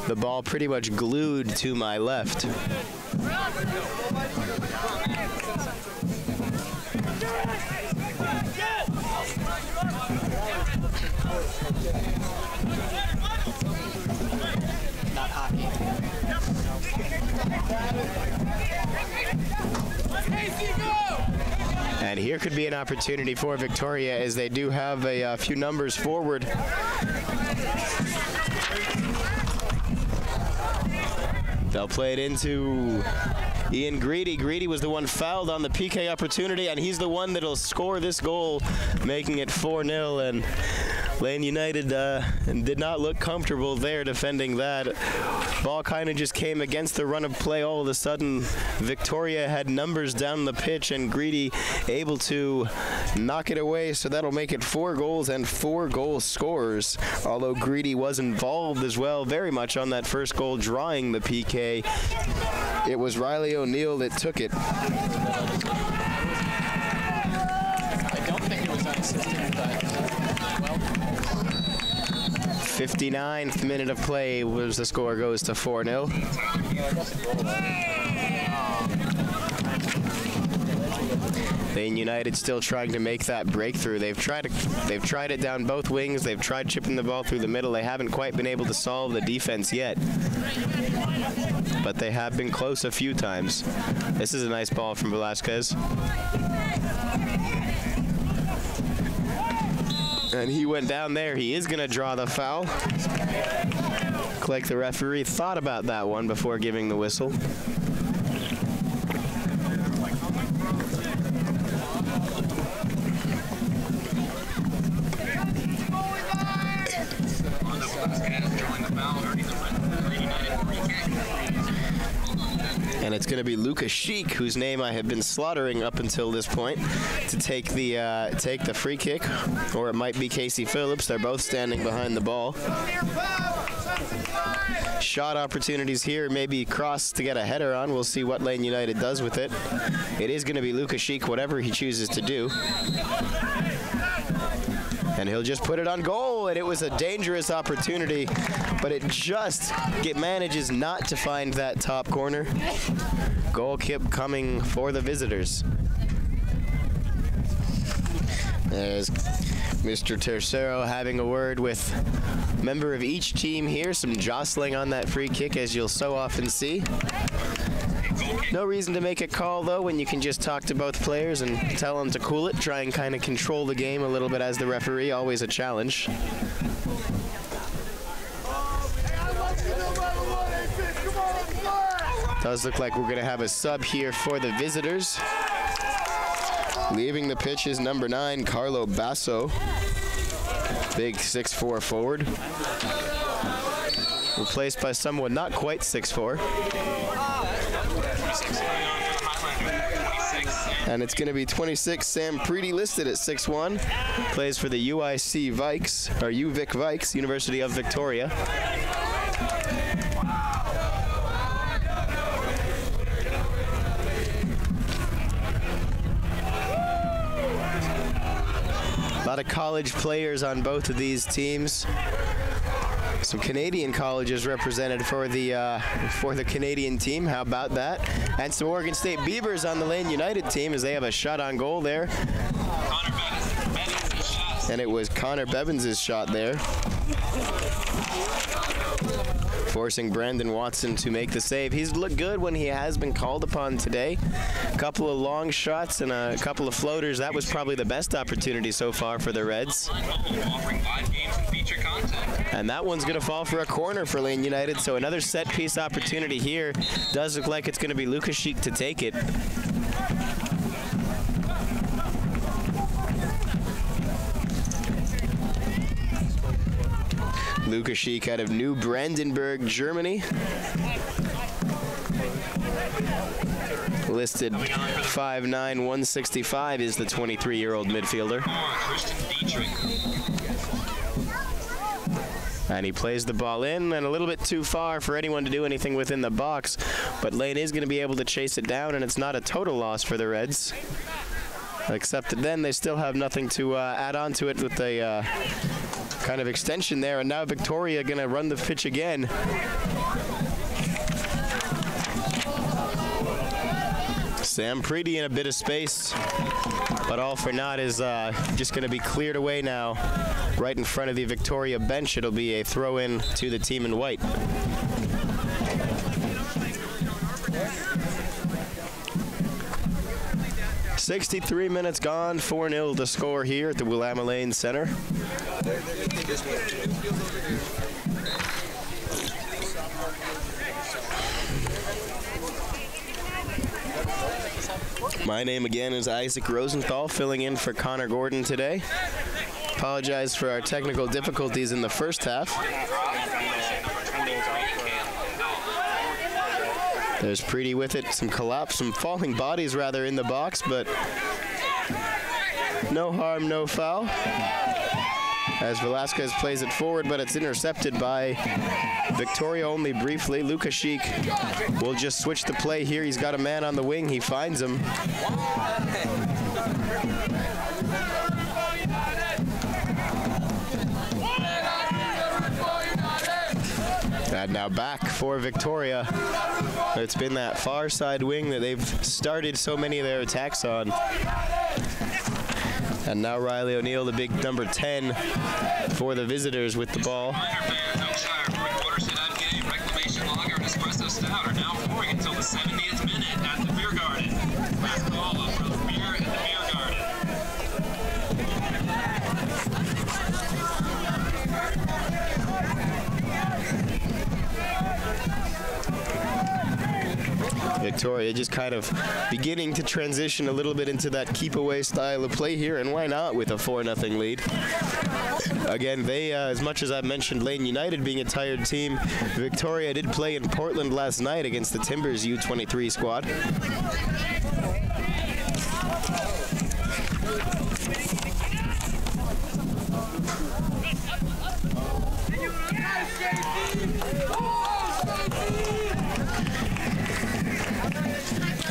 The ball pretty much glued to my left. Not hockey. And here could be an opportunity for Victoria, as they do have a few numbers forward. They'll play it into Ian Greedy. Greedy was the one fouled on the PK opportunity, and he's the one that'll score this goal, making it 4-0. And Lane United did not look comfortable there defending that. Ball kind of just came against the run of play. All of a sudden, Victoria had numbers down the pitch, and Greedy able to knock it away, so that'll make it 4 goals and 4 goal scorers, although Greedy was involved as well very much on that first goal, drawing the PK. It was Riley O'Neill that took it. I don't think it was unassisted, but well. 59th minute of play was the score, goes to 4-0. Lane United still trying to make that breakthrough. They've tried it down both wings. They've tried chipping the ball through the middle. They haven't quite been able to solve the defense yet, but they have been close a few times. This is a nice ball from Velasquez. And he went down there. He is going to draw the foul. Looked like the referee thought about that one before giving the whistle. And it's going to be Lucas Sheik, whose name I have been slaughtering up until this point, to take the free kick, or it might be Casey Phillips. They're both standing behind the ball. Shot opportunities here, maybe cross to get a header on. We'll see what Lane United does with it. It is going to be Lucas Sheik, whatever he chooses to do. And he'll just put it on goal, and it was a dangerous opportunity, but it just manages not to find that top corner. Goal kept coming for the visitors. There's Mr. Tercero having a word with a member of each team here. Some jostling on that free kick, as you'll so often see. No reason to make a call, though, when you can just talk to both players and tell them to cool it. Try and kind of control the game a little bit as the referee. Always a challenge. Does look like we're going to have a sub here for the visitors. Leaving the pitch is number 9, Carlo Basso. Big 6'4" forward. Replaced by someone not quite 6'4". And it's going to be 26, Sam Preedy, listed at 6'1". Plays for the UIC Vikes, or UVic Vikes, University of Victoria. A lot of college players on both of these teams. Some Canadian colleges represented for the Canadian team. How about that? And some Oregon State Beavers on the Lane United team, as they have a shot on goal there. And it was Connor Bevins' shot there, forcing Brandon Watson to make the save. He's looked good when he has been called upon today. A couple of long shots and a couple of floaters. That was probably the best opportunity so far for the Reds. And that one's going to fall for a corner for Lane United, so another set-piece opportunity here. Does look like it's going to be Lucas Sheik to take it. Lucas Sheik out of New Brandenburg, Germany. Listed 5'9", 165 is the 23-year-old midfielder. And he plays the ball in, and a little bit too far for anyone to do anything within the box. But Lane is going to be able to chase it down, and it's not a total loss for the Reds. Except that then they still have nothing to add on to it with a kind of extension there. And now Victoria going to run the pitch again. Sam Preedy in a bit of space, but all for naught is just going to be cleared away now right in front of the Victoria bench. It'll be a throw-in to the team in white. "63 minutes gone, 4-0 to score here at the Willamette Lane Center. My name again is Isaac Rosenthal, filling in for Connor Gordon today. Apologize for our technical difficulties in the first half. There's Preety with it, some falling bodies rather in the box, but no harm, no foul. As Velasquez plays it forward, but it's intercepted by Victoria only briefly. Lukashik will just switch the play here. He's got a man on the wing. He finds him. And now back for Victoria. It's been that far side wing that they've started so many of their attacks on. And now Riley O'Neill, the big number 10 for the visitors with the ball. Reclamation lager and espresso stout are now pouring until the 70th minute at the beer garden. Last call for the beer at the beer garden. Victoria just kind of beginning to transition a little bit into that keep away style of play here, and why not with a 4-0 lead. Again, they, as much as I've mentioned Lane United being a tired team, Victoria did play in Portland last night against the Timbers U23 squad.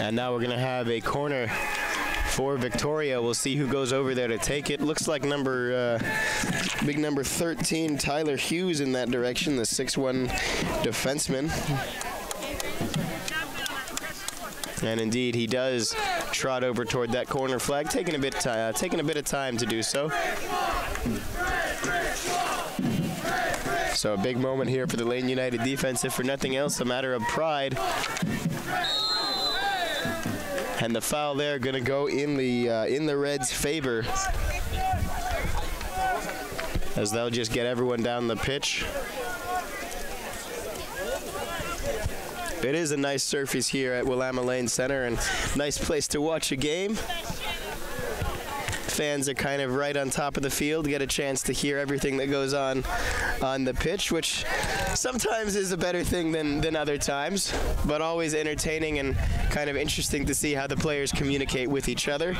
And now we're going to have a corner for Victoria. We'll see who goes over there to take it. Looks like big number 13, Tyler Hughes in that direction, the 6'1" defenseman. And indeed, he does trot over toward that corner flag, taking a bit of time to do so. So a big moment here for the Lane United defense, if for nothing else, a matter of pride. And the foul there going to go in the Reds' favor, as they'll just get everyone down the pitch. It is a nice surface here at Willamette Lane Center, and nice place to watch a game. Fans are kind of right on top of the field, get a chance to hear everything that goes on the pitch, which sometimes is a better thing than other times, but always entertaining and kind of interesting to see how the players communicate with each other.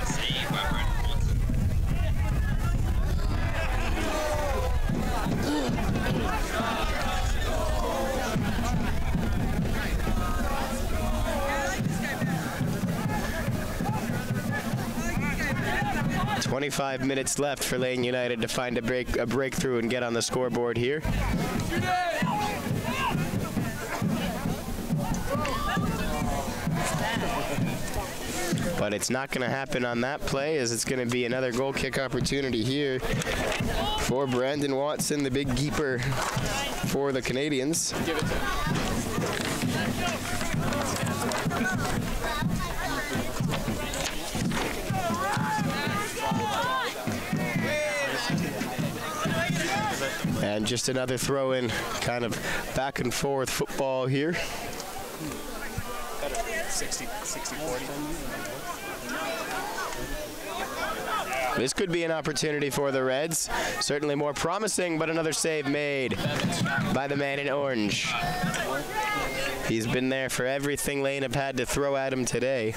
25 minutes left for Lane United to find a breakthrough and get on the scoreboard here. But it's not going to happen on that play, as it's going to be another goal kick opportunity here for Brandon Watson, the big keeper for the Canadians. Give it to him. And just another throw in, kind of back and forth football here. 60-40. This could be an opportunity for the Reds. Certainly more promising, but another save made by the man in orange. He's been there for everything Lane have had to throw at him today.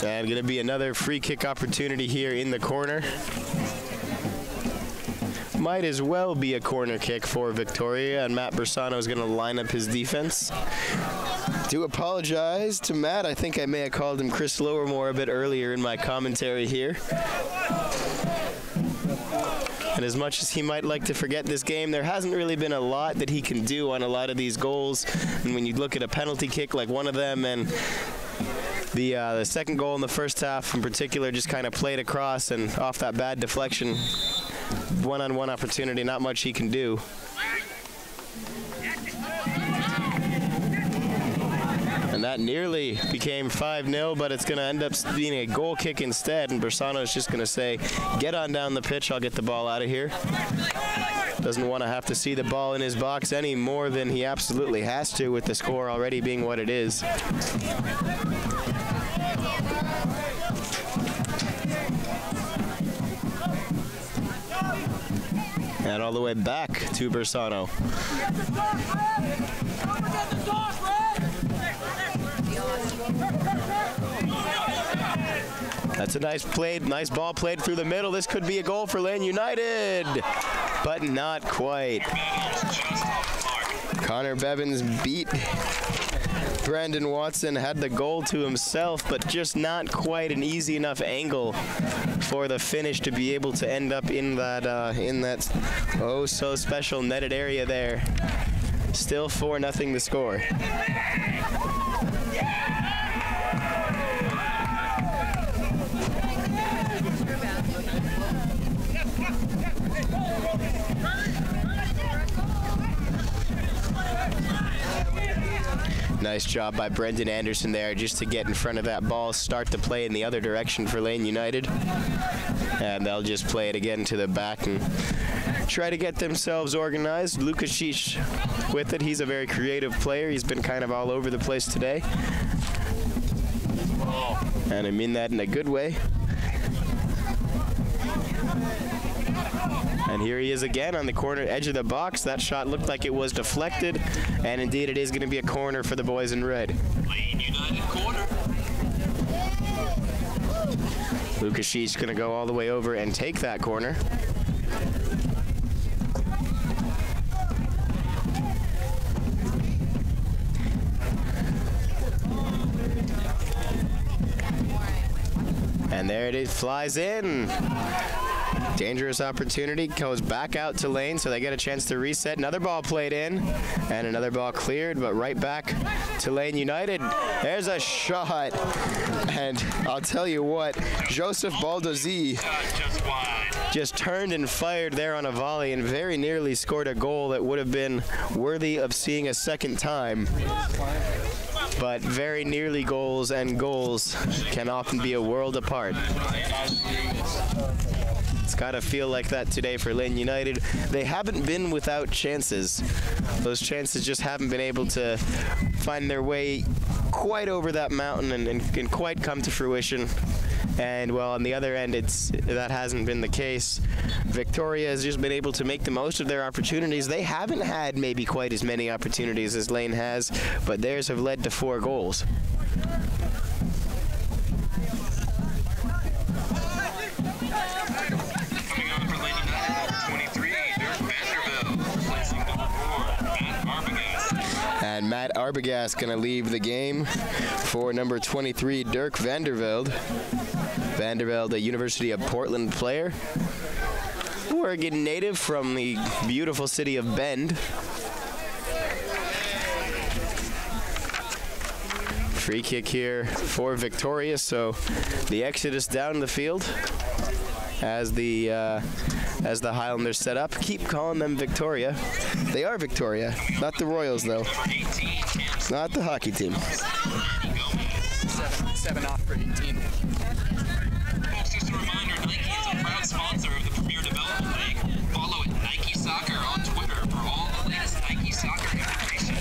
And going to be another free kick opportunity here in the corner. Might as well be a corner kick for Victoria, and Matt Bersano is going to line up his defense. Do apologize to Matt. I think I may have called him Chris Lowermore a bit earlier in my commentary here. And as much as he might like to forget this game, there hasn't really been a lot that he can do on a lot of these goals. And when you look at a penalty kick like one of them, and the second goal in the first half in particular, just kind of played across and off that bad deflection, one-on-one opportunity, not much he can do. And that nearly became 5-0, but it's going to end up being a goal kick instead, and Bersano's just going to say, get on down the pitch, I'll get the ball out of here. Doesn't want to have to see the ball in his box any more than he absolutely has to, with the score already being what it is. And all the way back to Bersano. That's a nice ball played through the middle. This could be a goal for Lane United, but not quite. Connor Bevins beat Brandon Watson, had the goal to himself, but just not quite an easy enough angle for the finish to be able to end up in that oh so special netted area there. Still 4-0 the score. Nice job by Brendan Anderson there just to get in front of that ball, start the play in the other direction for Lane United. And they'll just play it again to the back and try to get themselves organized. Lukashish with it. He's a very creative player. He's been kind of all over the place today. And I mean that in a good way. And here he is again on the corner edge of the box. That shot looked like it was deflected, and indeed it is going to be a corner for the boys in red. Lane United corner. Lukashi's going to go all the way over and take that corner. And there it is, flies in. Dangerous opportunity, goes back out to Lane, so they get a chance to reset. Another ball played in, and another ball cleared, but right back to Lane United. There's a shot, and I'll tell you what, Joseph Baldozzi just turned and fired there on a volley and very nearly scored a goal that would have been worthy of seeing a second time. But very nearly goals, and goals can often be a world apart. It's got to feel like that today for Lane United. They haven't been without chances. Those chances just haven't been able to find their way quite over that mountain and quite come to fruition. And well, on the other end, that hasn't been the case. Victoria has just been able to make the most of their opportunities. They haven't had maybe quite as many opportunities as Lane has, but theirs have led to 4 goals. And Matt Arbogast going to leave the game for number 23, Dirk Vandervelde. Vandervelde, a University of Portland player. Oregon native from the beautiful city of Bend. Free kick here for Victoria, so the exodus down the field as the Highlanders set up. Keep calling them Victoria. They are Victoria, not the Royals though. Not the hockey team. 7 off for 18. Just a reminder, Nike is a proud sponsor of the Premier Development League. Follow at Nike Soccer on Twitter for all the latest Nike soccer information.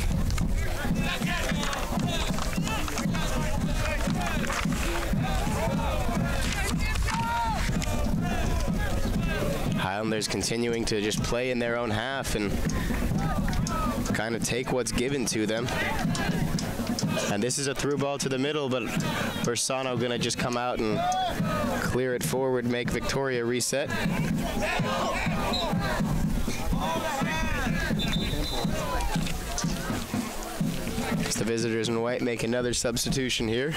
Highlanders continuing to just play in their own half and kind of take what's given to them. And this is a through ball to the middle, but Bersano gonna just come out and clear it forward, make Victoria reset. It's the visitors in white make another substitution here.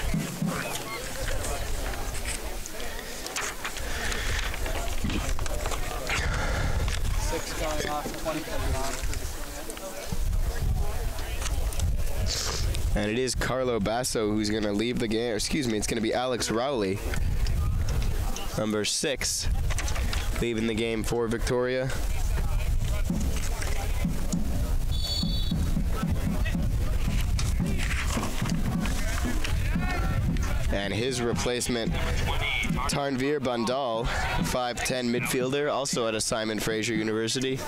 And it is Carlo Basso who's going to leave the game. Excuse me, it's going to be Alex Rowley, number 6, leaving the game for Victoria. And his replacement, Tarnveer Bandal, 5'10" midfielder, also at a Simon Fraser University.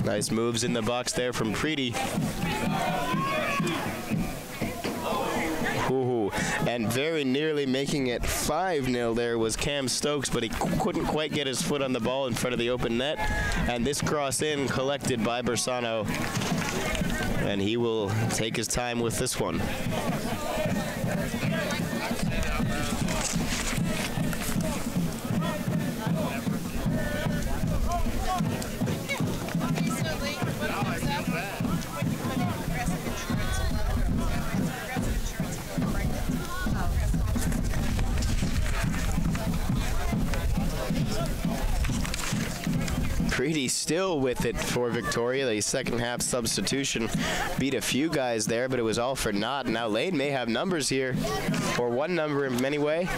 Nice moves in the box there from Preety. Ooh, and very nearly making it 5-0 there was Cam Stokes, but he couldn't quite get his foot on the ball in front of the open net. And this cross in collected by Bersano. And he will take his time with this one. Preety still with it for Victoria. The second half substitution beat a few guys there, but it was all for naught. Now Lane may have numbers here, or one number in many ways.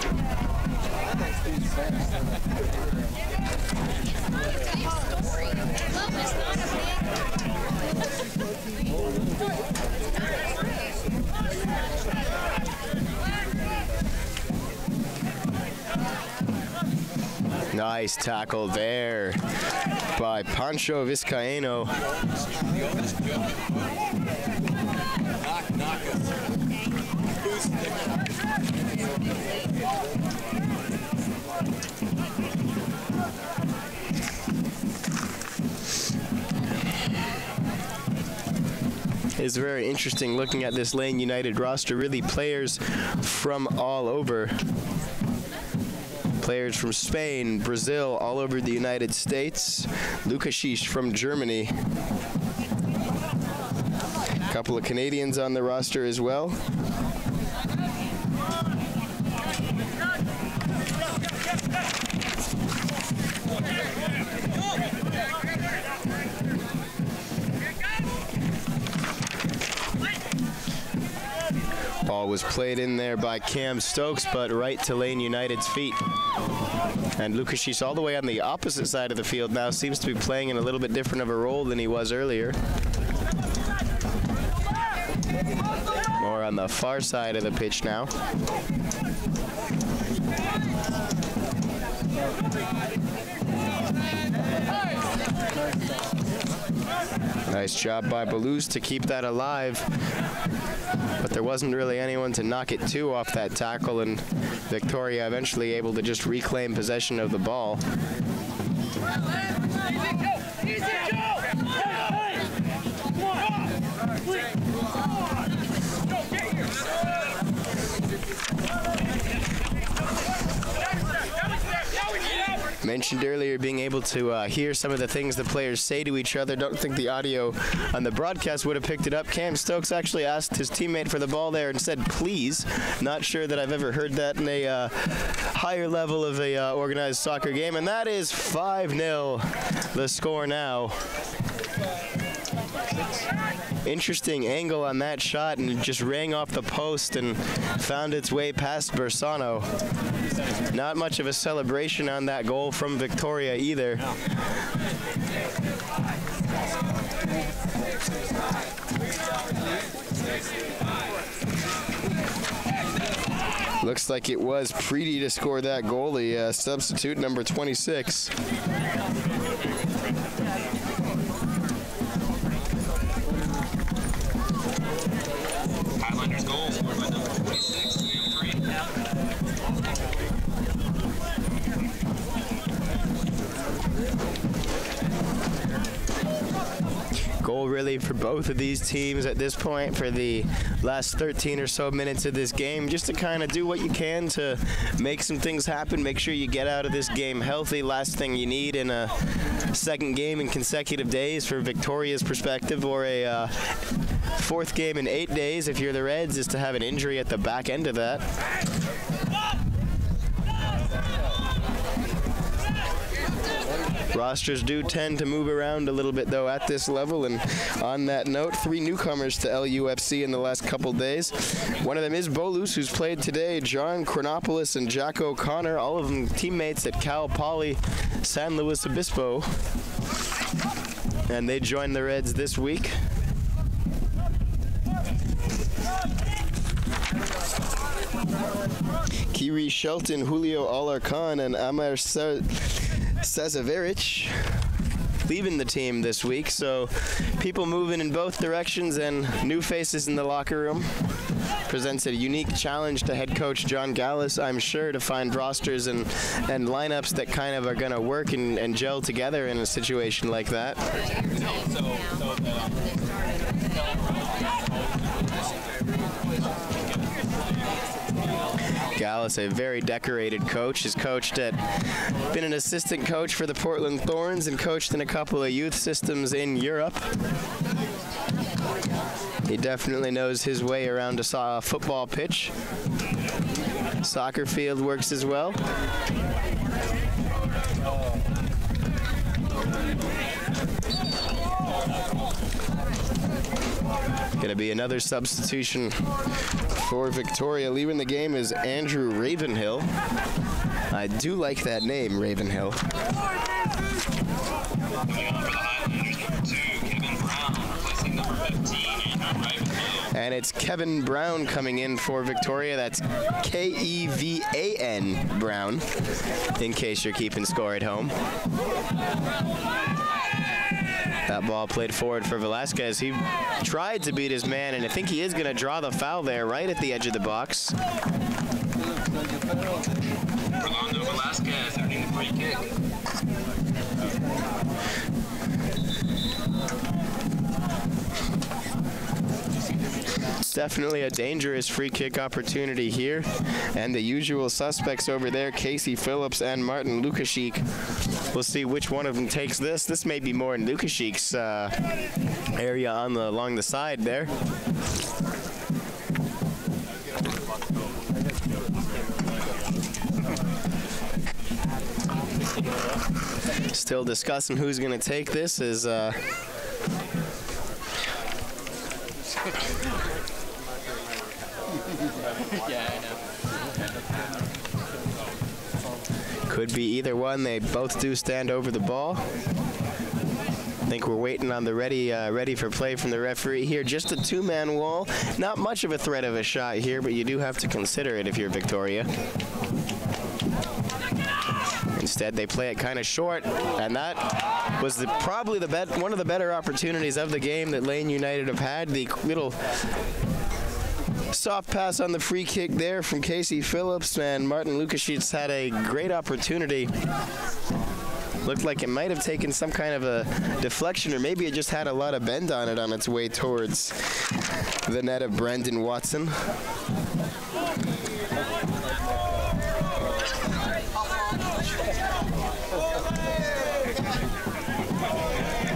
Nice tackle there by Pancho Vizcaíno. It's very interesting looking at this Lane United roster. Really players from all over. Players from Spain, Brazil, all over the United States. Lukasic from Germany. A couple of Canadians on the roster as well. Ball was played in there by Cam Stokes, but right to Lane United's feet. And Lukasic all the way on the opposite side of the field now seems to be playing in a little bit different of a role than he was earlier. More on the far side of the pitch now. Nice job by Balouz to keep that alive. But there wasn't really anyone to knock it to off that tackle, and Victoria eventually able to just reclaim possession of the ball. Mentioned earlier being able to hear some of the things the players say to each other. Don't think the audio on the broadcast would have picked it up. Cam Stokes actually asked his teammate for the ball there and said, please. Not sure that I've ever heard that in a higher level of a organized soccer game. And that is 5-0, the score now. Interesting angle on that shot, and it just rang off the post and found its way past Bersano. Not much of a celebration on that goal from Victoria either. Looks like it was Preety to score that goal, the substitute number 26. Highlanders goal scored by number 26, Sam Preety. Goal really for both of these teams at this point for the last 13 or so minutes of this game, just to kind of do what you can to make some things happen, make sure you get out of this game healthy. Last thing you need in a second game in consecutive days for Victoria's perspective, or a fourth game in 8 days if you're the Reds, is to have an injury at the back end of that. Rosters do tend to move around a little bit, though, at this level. And on that note, 3 newcomers to LUFC in the last couple days. One of them is Balouz, who's played today. John Chronopoulos and Jack O'Connor, all of them teammates at Cal Poly San Luis Obispo. and they join the Reds this week. Kiri Shelton, Julio Alarcon, and Amar Sazaveric leaving the team this week, so people moving in both directions and new faces in the locker room. Presents a unique challenge to head coach John Gallus, I'm sure, to find rosters and lineups that kind of are going to work and gel together in a situation like that. Gallus, a very decorated coach, has been an assistant coach for the Portland Thorns and coached in a couple of youth systems in Europe. He definitely knows his way around a football pitch. Soccer field works as well. Going to be another substitution for Victoria. Leaving the game is Andrew Ravenhill. I do like that name, Ravenhill. Coming on for the Highlanders, number 2, Kevin Brown, replacing number 15, Andrew Ravenhill. And it's Kevin Brown coming in for Victoria. That's Kevan Brown, in case you're keeping score at home. That ball played forward for Velasquez. He tried to beat his man, and I think he is going to draw the foul there right at the edge of the box. Rolando Velasquez earning the free kick. Definitely a dangerous free kick opportunity here. And the usual suspects over there, Casey Phillips and Martin Lukashik. We'll see which one of them takes this. This may be more in Lukashik's area along the side there. Still discussing who's going to take this as could be either one. They both do stand over the ball. I think we're waiting on the ready for play from the referee here. Just a two-man wall. Not much of a threat of a shot here, but you do have to consider it if you're Victoria. Instead, they play it kind of short, and that was probably one of the better opportunities of the game that Lane United have had. The little soft pass on the free kick there from Casey Phillips, and Martin Lukashich had a great opportunity. Looked like it might have taken some kind of a deflection, or maybe it just had a lot of bend on it on its way towards the net of Brendan Watson.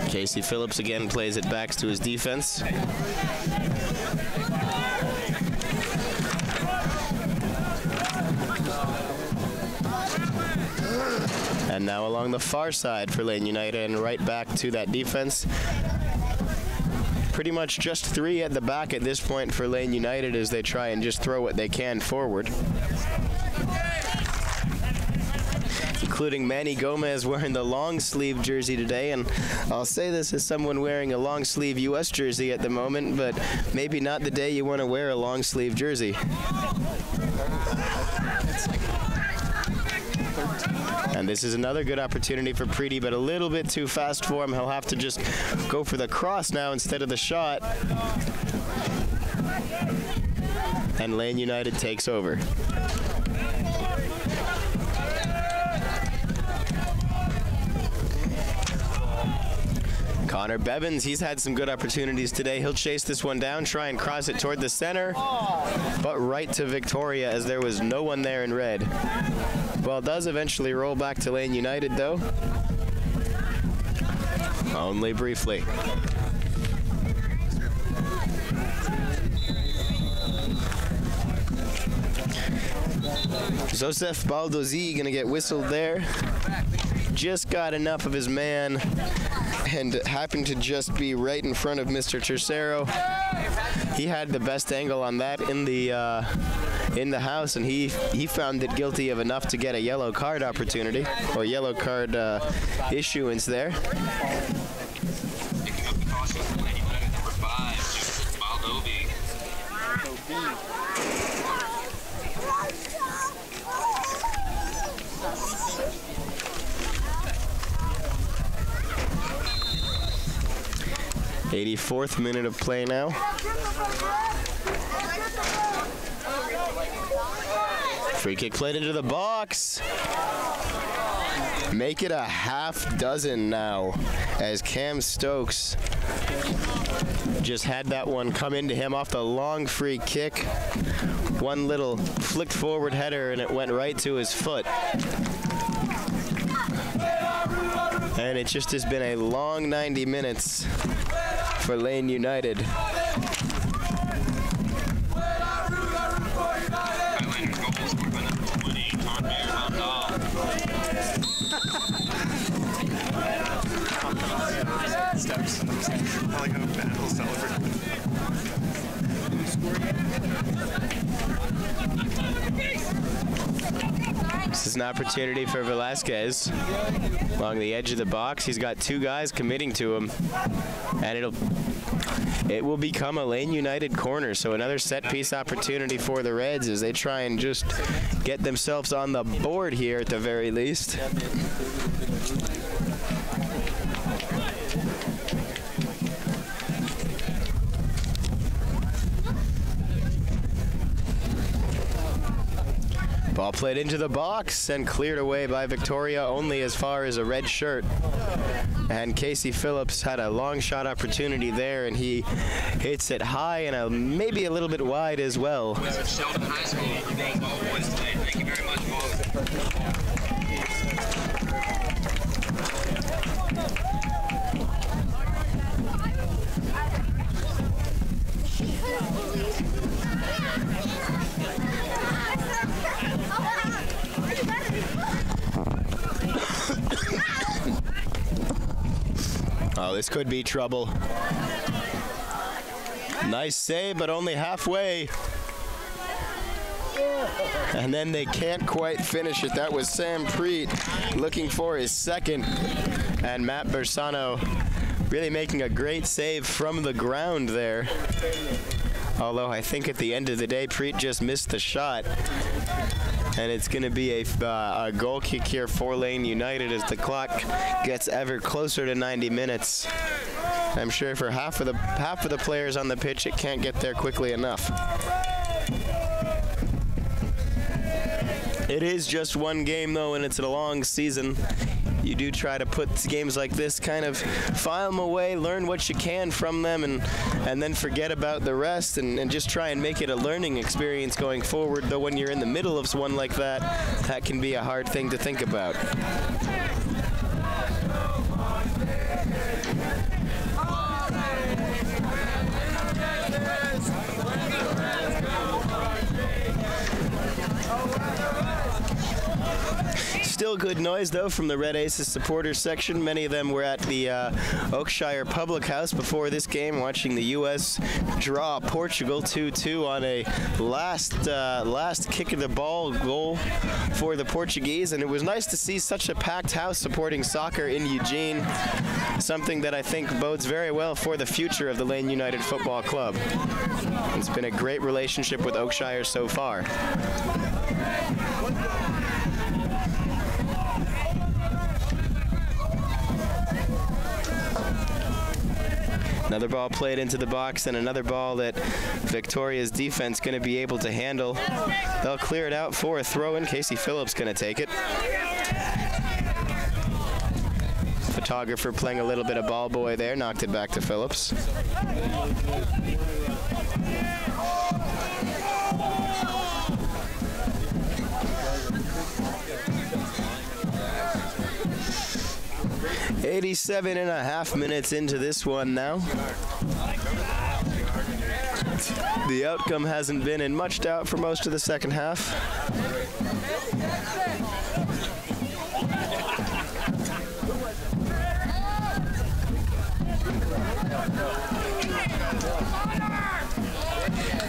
Casey Phillips again plays it back to his defense. And now along the far side for Lane United and right back to that defense. Pretty much just 3 at the back at this point for Lane United as they try and just throw what they can forward. Including Manny Gomez wearing the long sleeve jersey today, and I'll say this as someone wearing a long sleeve US jersey at the moment, but maybe not the day you want to wear a long sleeve jersey. And this is another good opportunity for Preety, but a little bit too fast for him. He'll have to just go for the cross now instead of the shot. And Lane United takes over. Connor Bevins, he's had some good opportunities today. He'll chase this one down, try and cross it toward the center, but right to Victoria as there was no one there in red. Well, it does eventually roll back to Lane United, though. Only briefly. Joseph Baldozzi gonna get whistled there. Just got enough of his man and happened to just be right in front of Mr. Tercero. He had the best angle on that in the house, and he found it guilty of enough to get a yellow card opportunity, or yellow card issuance there. '84th minute of play now. Free kick played into the box. Make it a half dozen now, as Cam Stokes just had that one come into him off the long free kick. One little flicked forward header and it went right to his foot. And it just has been a long 90 minutes for Lane United. Steps. I like how bad he'll celebrate. This is an opportunity for Velasquez along the edge of the box. He's got two guys committing to him, and it will become a Lane United corner. So another set piece opportunity for the Reds as they try and just get themselves on the board here at the very least. Ball played into the box and cleared away by Victoria, only as far as a red shirt. And Casey Phillips had a long shot opportunity there, and he hits it high and maybe a little bit wide as well. Sheldon High School, all boys today. Thank you very much, both. Oh, this could be trouble. Nice save, but only halfway. And then they can't quite finish it. That was Sam Preet looking for his second. And Matt Bersano really making a great save from the ground there. Although I think at the end of the day, Preet just missed the shot. And it's going to be a goal kick here for Lane United as the clock gets ever closer to 90 minutes. I'm sure for half of the players on the pitch, it can't get there quickly enough. It is just one game though, and it's a long season. You do try to put games like this, kind of file them away, learn what you can from them, and then forget about the rest, and just try and make it a learning experience going forward. Though when you're in the middle of one like that, that can be a hard thing to think about. Still good noise, though, from the Red Aces supporters section. Many of them were at the Oakshire Public House before this game, watching the U.S. draw Portugal 2-2 on a last kick of the ball goal for the Portuguese. And it was nice to see such a packed house supporting soccer in Eugene, something that I think bodes very well for the future of the Lane United Football Club. It's been a great relationship with Oakshire so far. Another ball played into the box, and another ball that Victoria's defense going to be able to handle. They'll clear it out for a throw-in. Casey Phillips going to take it. Photographer playing a little bit of ball boy there, knocked it back to Phillips. .87.5 minutes into this one now. The outcome hasn't been in much doubt for most of the second half.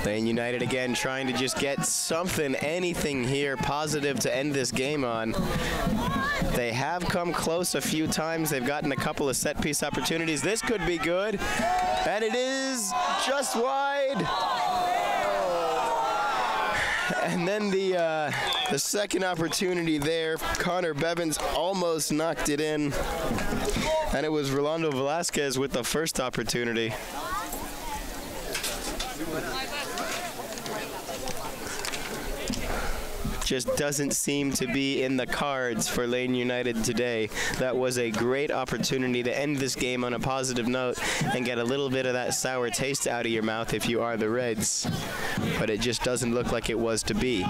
Lane United again trying to just get something, anything here positive to end this game on. They have come close a few times. They've gotten a couple of set piece opportunities. This could be good, and it is just wide. And then the second opportunity there, Connor Bevins almost knocked it in. And it was Rolando Velasquez with the first opportunity. Just doesn't seem to be in the cards for Lane United today. That was a great opportunity to end this game on a positive note and get a little bit of that sour taste out of your mouth if you are the Reds. But it just doesn't look like it was to be.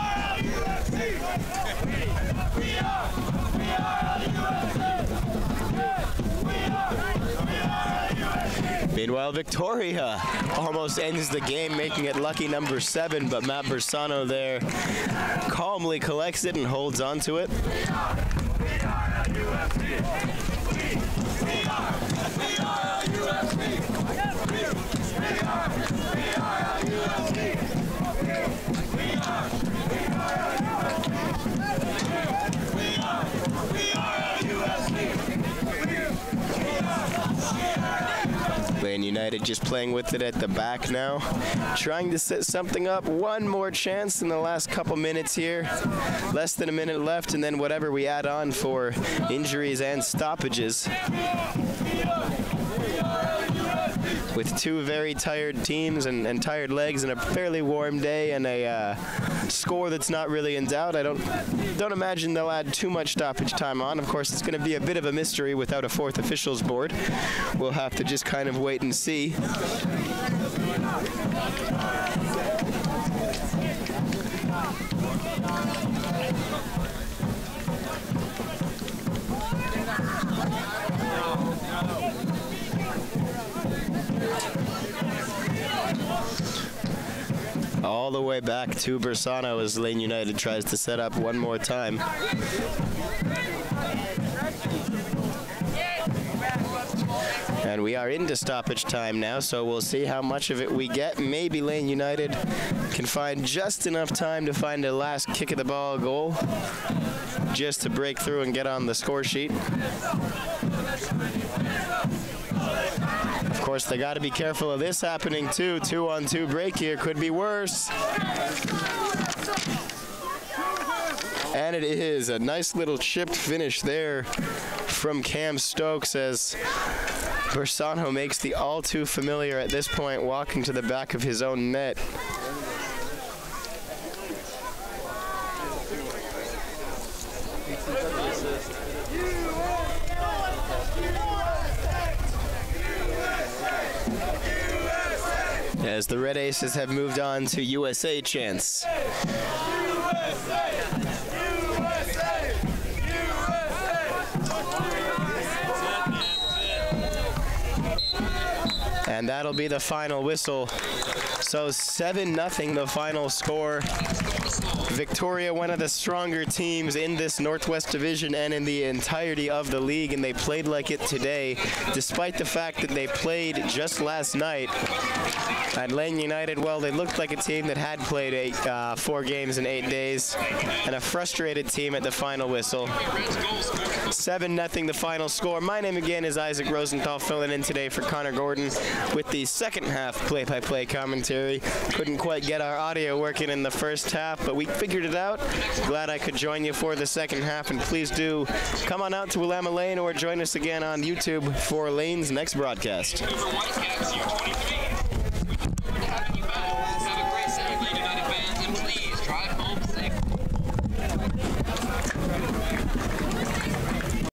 Meanwhile, Victoria almost ends the game, making it lucky number 7, but Matt Bersano there calmly collects it and holds on to it. Lane United just playing with it at the back now, trying to set something up. One more chance in the last couple minutes here. Less than a minute left, and then whatever we add on for injuries and stoppages. With two very tired teams and tired legs and a fairly warm day and a score that's not really in doubt, I don't imagine they'll add too much stoppage time on. Of course, it's going to be a bit of a mystery without a fourth officials board. We'll have to just kind of wait and see. All the way back to Bersano as Lane United tries to set up one more time. And we are into stoppage time now, so we'll see how much of it we get. Maybe Lane United can find just enough time to find a last kick of the ball goal, just to break through and get on the score sheet. Of course, they got to be careful of this happening too. 2-on-2 break here could be worse. And it is a nice little chipped finish there from Cam Stokes as Bersano makes the all too familiar at this point walking to the back of his own net. As the Red Aces have moved on to USA chants. And that'll be the final whistle. So 7-0 the final score. Victoria, one of the stronger teams in this Northwest Division and in the entirety of the league, and they played like it today, despite the fact that they played just last night. And Lane United, well, they looked like a team that had played 4 games in 8 days, and a frustrated team at the final whistle. 7-0 the final score. My name again is Isaac Rosenthal, filling in today for Connor Gordon with the second half play-by-play commentary. Couldn't quite get our audio working in the first half, but we figured it out. Glad I could join you for the second half, and please do come on out to Willamette Lane or join us again on YouTube for Lane's next broadcast.